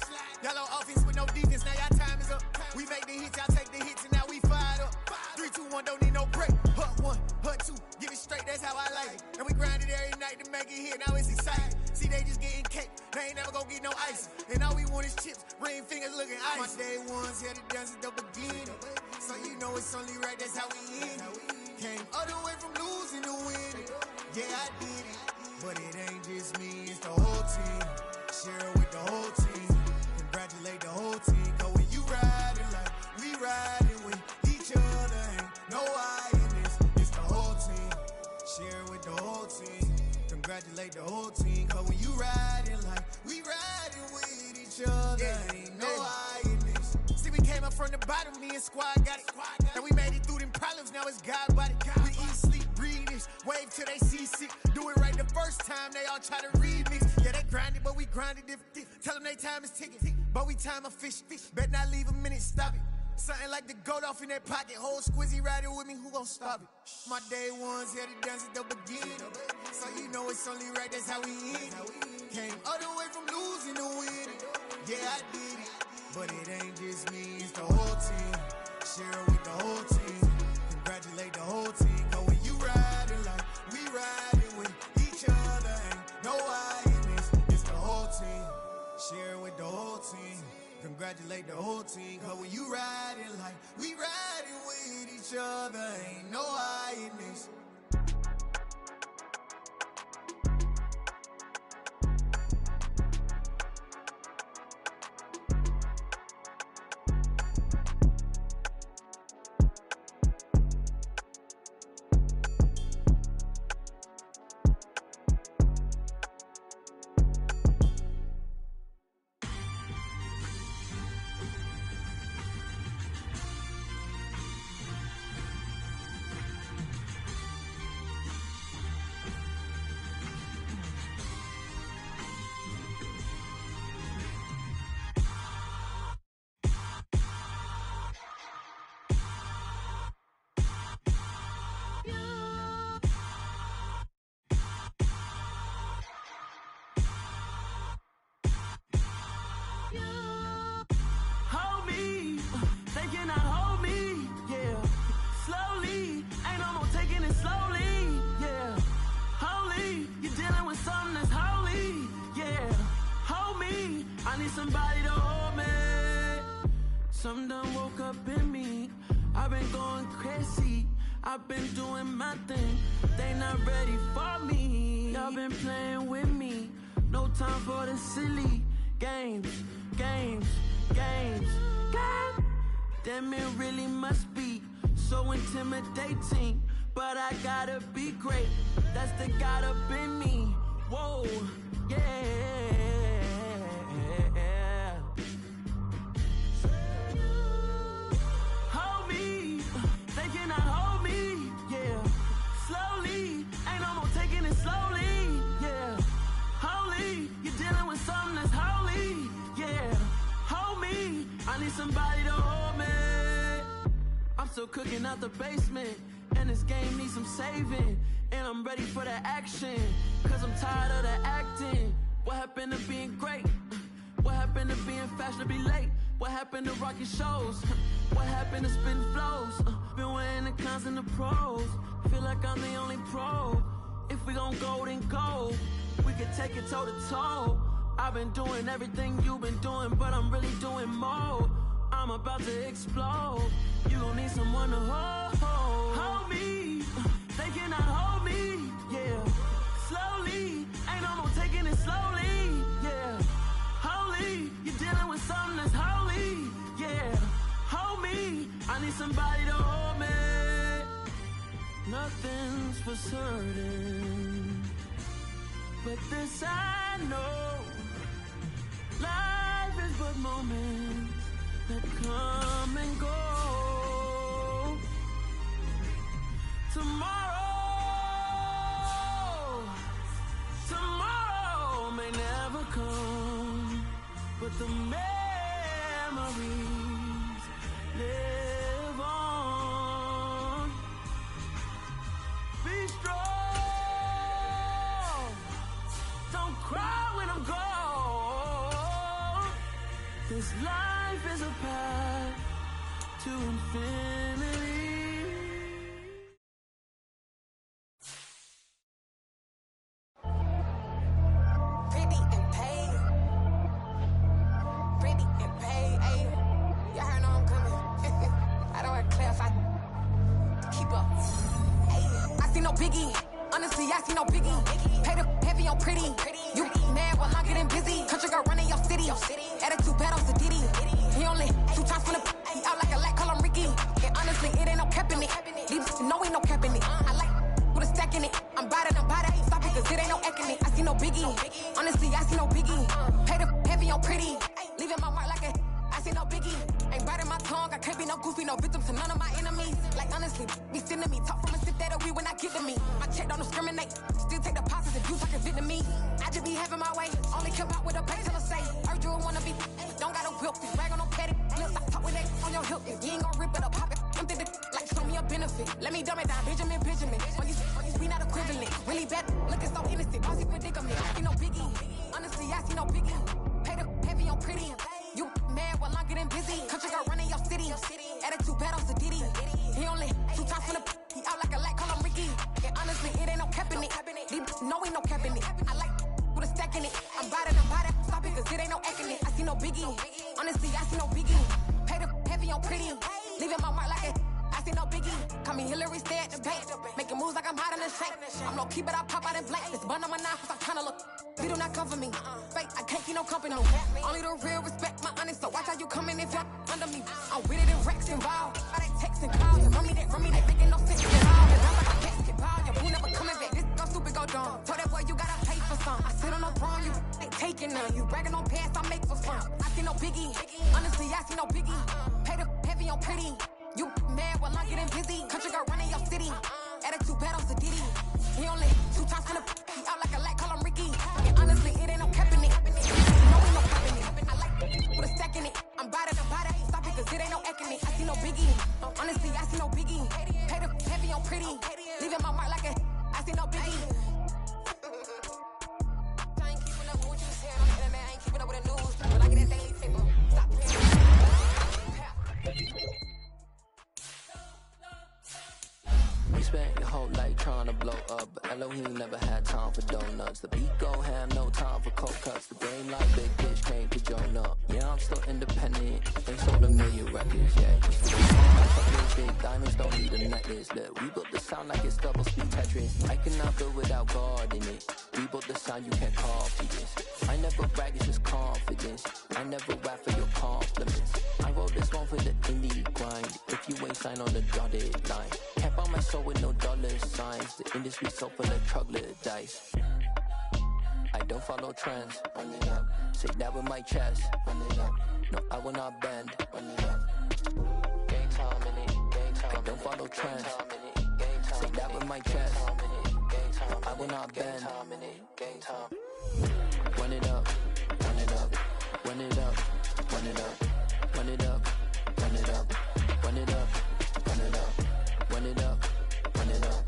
Yellow offense with no defense, now y'all time is up. We make the hits, y'all take the hits, and now we fired up. 3, 2, 1, don't need no break. Hut 1, hut 2, give it straight, that's how I like it. And we grind it every night to make it hit, now it's exciting. See, they just getting cake, they ain't never gonna get no ice. And all we want is chips, ring fingers looking ice. My day ones here to dance at the beginning. So you know it's only right, that's how we end it. Came all the way from losing to winning. Yeah, I did it. But it ain't just me, it's the whole team. Share it with the whole team. Congratulate the whole team. Cause when you riding like we riding with each other, ain't no I in this. It's the whole team. Share it with the whole team. Congratulate the whole team. Cause when you riding like we riding with each other, ain't no I in this. See, we came up from the bottom, me and squad got it. And we made it through them problems, now it's God body. We eat, sleep, breathe this. Wave till they seasick. Do it right the first time, they all try to remix. Yeah, they grinded, but we grinded different. Tell them they time is ticking, but we time a fish. Bet not leave a minute, stop it. Something like the goat off in their pocket. Whole squizzy riding with me, who gon' stop it? My day ones here to dance at the beginning. So you know it's only right, that's how we end it. Came all the way from losing to winning. Yeah, I did it. But it ain't just me, it's the whole team. Share it with the whole team. Congratulate the whole team. Cause when you riding like we riding with each other, ain't no I in this. It's the whole team. Share it with the whole team. Congratulate the whole team. Cause when you riding like we riding with each other, ain't no I in this. I need somebody to hold me. Something done woke up in me. I've been going crazy. I've been doing my thing. They not ready for me. Y'all been playing with me. No time for the silly games. Damn, it really must be so intimidating. But I gotta be great. That's the God up in me. Whoa, yeah. Hold me. They cannot hold me. Yeah. Slowly. Ain't no more taking it slowly. Yeah. Holy. You're dealing with something that's holy. Yeah. Hold me. I need somebody to hold me. I'm still cooking out the basement. And this game needs some saving. And I'm ready for the action. Cause I'm tired of the acting. What happened to being great? What happened to being fashionably late? What happened to rocking shows? What happened to spitting flows? Been weighing the cons and the pros. Feel like I'm the only pro. If we gon' go, then go. We can take it toe to toe. I've been doing everything you've been doing, but I'm really doing more. I'm about to explode. You gon' need someone to hold me. They cannot hold me. Yeah. Slowly. Ain't no more taking it slowly. Yeah. Holy. You're dealing with something that's holy. Yeah. Hold me. I need somebody to hold me. Nothing's for certain, but this I know. Life is but moments that come and go. Tomorrow may never come, but the memories live on. Be strong, don't cry when I'm gone. This life is a path to infinity. Biggie, honestly, I see no biggie. Pay the heavy on pretty. You mad while I'm getting busy. Country girl running your city. Attitude bad on Sadidi. He only 2 times from the he out like a lack, call him Ricky. And honestly, it ain't no cap in it. These no ain't no cap in it. I like with a stack in it. I'm bad. Stop it, cause it ain't no acting it. I see no biggie. Honestly, I see no biggie. Pay the heavy on pretty. Leaving my mark like I see no biggie. Ain't biting my tongue. I can't be no goofy, no victim to none of my enemies. Like honestly, be sending me talk from a sip that we when I get to me. My check don't discriminate. Still take the positive views like a Vietnamese. I just be having my way. Only come out with a pay till I say. Heard you wanna be. Don't got no whip. Rag on no petty. Lips, I talk with that on your hip. You ain't gon' rip it up, pop it. Empty the like show me a benefit. Let me dumb it down, Benjamin. On these we not equivalent. Really bad, looking so innocent. Bossy predicament. I see no biggie. Honestly, I see no biggie. Pay the heavy on pretty. You mad while I'm getting busy. Country girl running your city. Attitude bad on Sadidi. He only 2 times from the he out like a lack, call him Ricky. And honestly, it ain't no cap in it. These no ain't no cap in it. I like with a stack in it. I'm bad. Stop it, cause it ain't no acting it. I see no biggie. Honestly, I see no biggie. Pay the heavy on pretty. Leaving my mark like I see no biggie. Call me Hillary, stay at the bank. Making moves like I'm hot in the shank. I'm low key, but I pop out in blank. This bun on my knife, cause I'm tryna look. They do not come for me. Fake, I can't keep no company. Only the real respect my honest. So watch how you coming if you're under me. I'm with it in Rex involved. I they text and calls and run me, they making no sense at all. And I'm like a basketball, your boo never coming back. This go stupid, go dumb. Told that boy you gotta pay for some. I sit on no throne, you ain't taking none. You bragging on past, I make for fun. I see no biggie. Honestly, I see no biggie. Pay the heavy on pretty. You mad while I'm getting busy. Country girl running your city. Attitude bad on Sadidi. He only 2 times from the he out like a lack, call him Ricky. And honestly, it ain't no cap in it. No ain't no cap in it. I like with a stack in it. I'm bad. Stop it, cause it ain't no acting it. I see no biggie. Honestly, I see no biggie. Pay the heavy on pretty. Leaving my mark like I see no biggie. I ain't keeping up with what you saying on the internet. I ain't keeping up with the news. But I get that daily paper. Stop You spent your whole life trying to blow up, but Elohim never had time for donuts. could join up. Yeah, I'm still independent. Ain't sold a million records yet. Fuck big diamonds, don't need a necklace. Look, we built the sound like it's double speed Tetris. I cannot build without God in it. We built the sound you can't copy this. I never brag, it's just confidence. I never rap for your compliments. I wrote this one for the indie grind. If you ain't signed on the dotted line, can't buy my soul with no dollar signs. The industry so full of troglodytes. I don't follow trends. Run it up. Say that with my chest. Run it up. No, I will not bend. Run it up. Game time in it. Game time. I don't follow trends. Say that with my chest. No, I will not bend. Game time. Run it up. Run it up. Run it up. Run it up. Run it up. Run it up. Run it up. Run it up. Run it up. Run it up.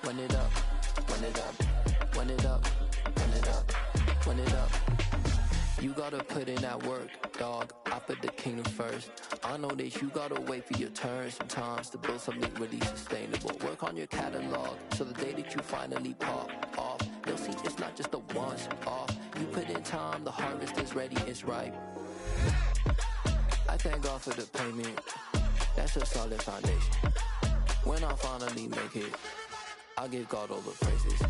Run it up. Run it up. Run it up. Run it up. Run it up. You gotta put in that work, dog. I put the kingdom first. I know that you gotta wait for your turn sometimes to build something really sustainable. Work on your catalog so the day that you finally pop off, you'll see it's not just a once off. You put in time, the harvest is ready, it's ripe. I thank God for the payment. That's a solid foundation. When I finally make it, I'll give God all the praises.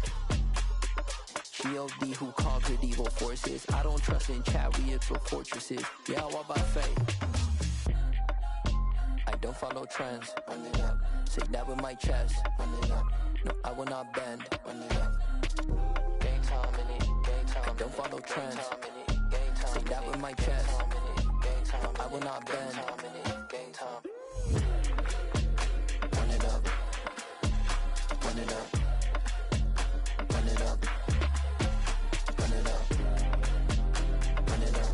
G.O.D. who conquered evil forces. I don't trust in chariots or fortresses. Yeah, I walk by faith. I don't follow trends. Run it up. Say that with my chest. Run it up. No, I will not bend. Run it up. Game time in it. Game time. I don't follow trends. Say that with my chest. No, I will not bend. Game time. Run it up. Run it up. Run it up. Run it up. Run it up.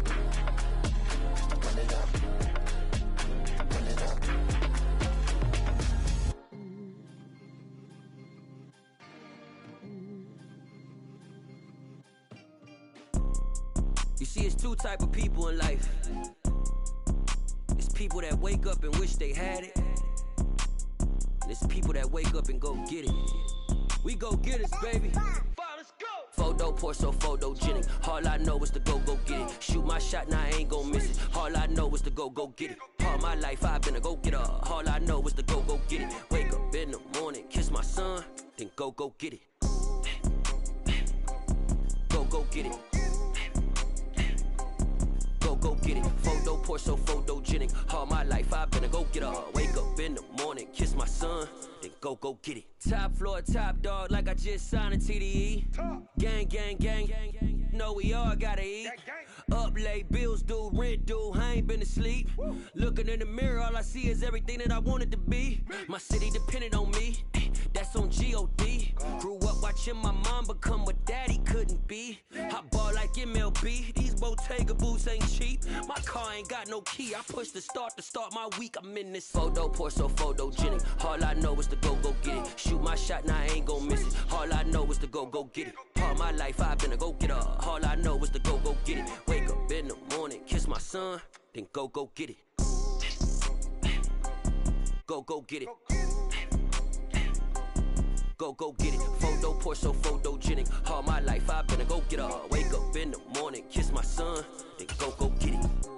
Run it up. Run it up. You see, it's two type of people in life. It's people that wake up and wish they had it. And it's people that wake up and go get it. We go get it, baby. Photo poor, so photogenic. All I know is to go get it. Shoot my shot, now I ain't gon' miss it. All I know is to go get it. All my life I've been a go-getter. All I know is to go get it. Wake up in the morning, kiss my son, then go get it. Go get it. Go get it. Photo poor, so photogenic. All my life I've been a go-getter. Wake up in the morning, kiss my son, then go get it. Top floor, top dog, like I just signed a TDE. Gang, gang, gang. Know we all gotta eat. Up late, bills due, rent due, I ain't been asleep. Looking in the mirror, all I see is everything that I wanted to be. My city depended on me, that's on G.O.D. Grew up watching my mom become what daddy couldn't be. I ball like MLB, these Bottega boots ain't cheap. My car ain't got no key, I push the start to start my week. I'm in this photo poor, so photogenic. All I know is to go get it. Shoot my shot, now I ain't gon' miss it. All I know is to go get it. All my life I've been a go-getter. All I know is to go get it. Wake up in the morning, kiss my son, then go get it. Go get it. Go get it. Photo poor, so photogenic. All my life I've been a go-getter. Wake up in the morning, kiss my son, then go get it.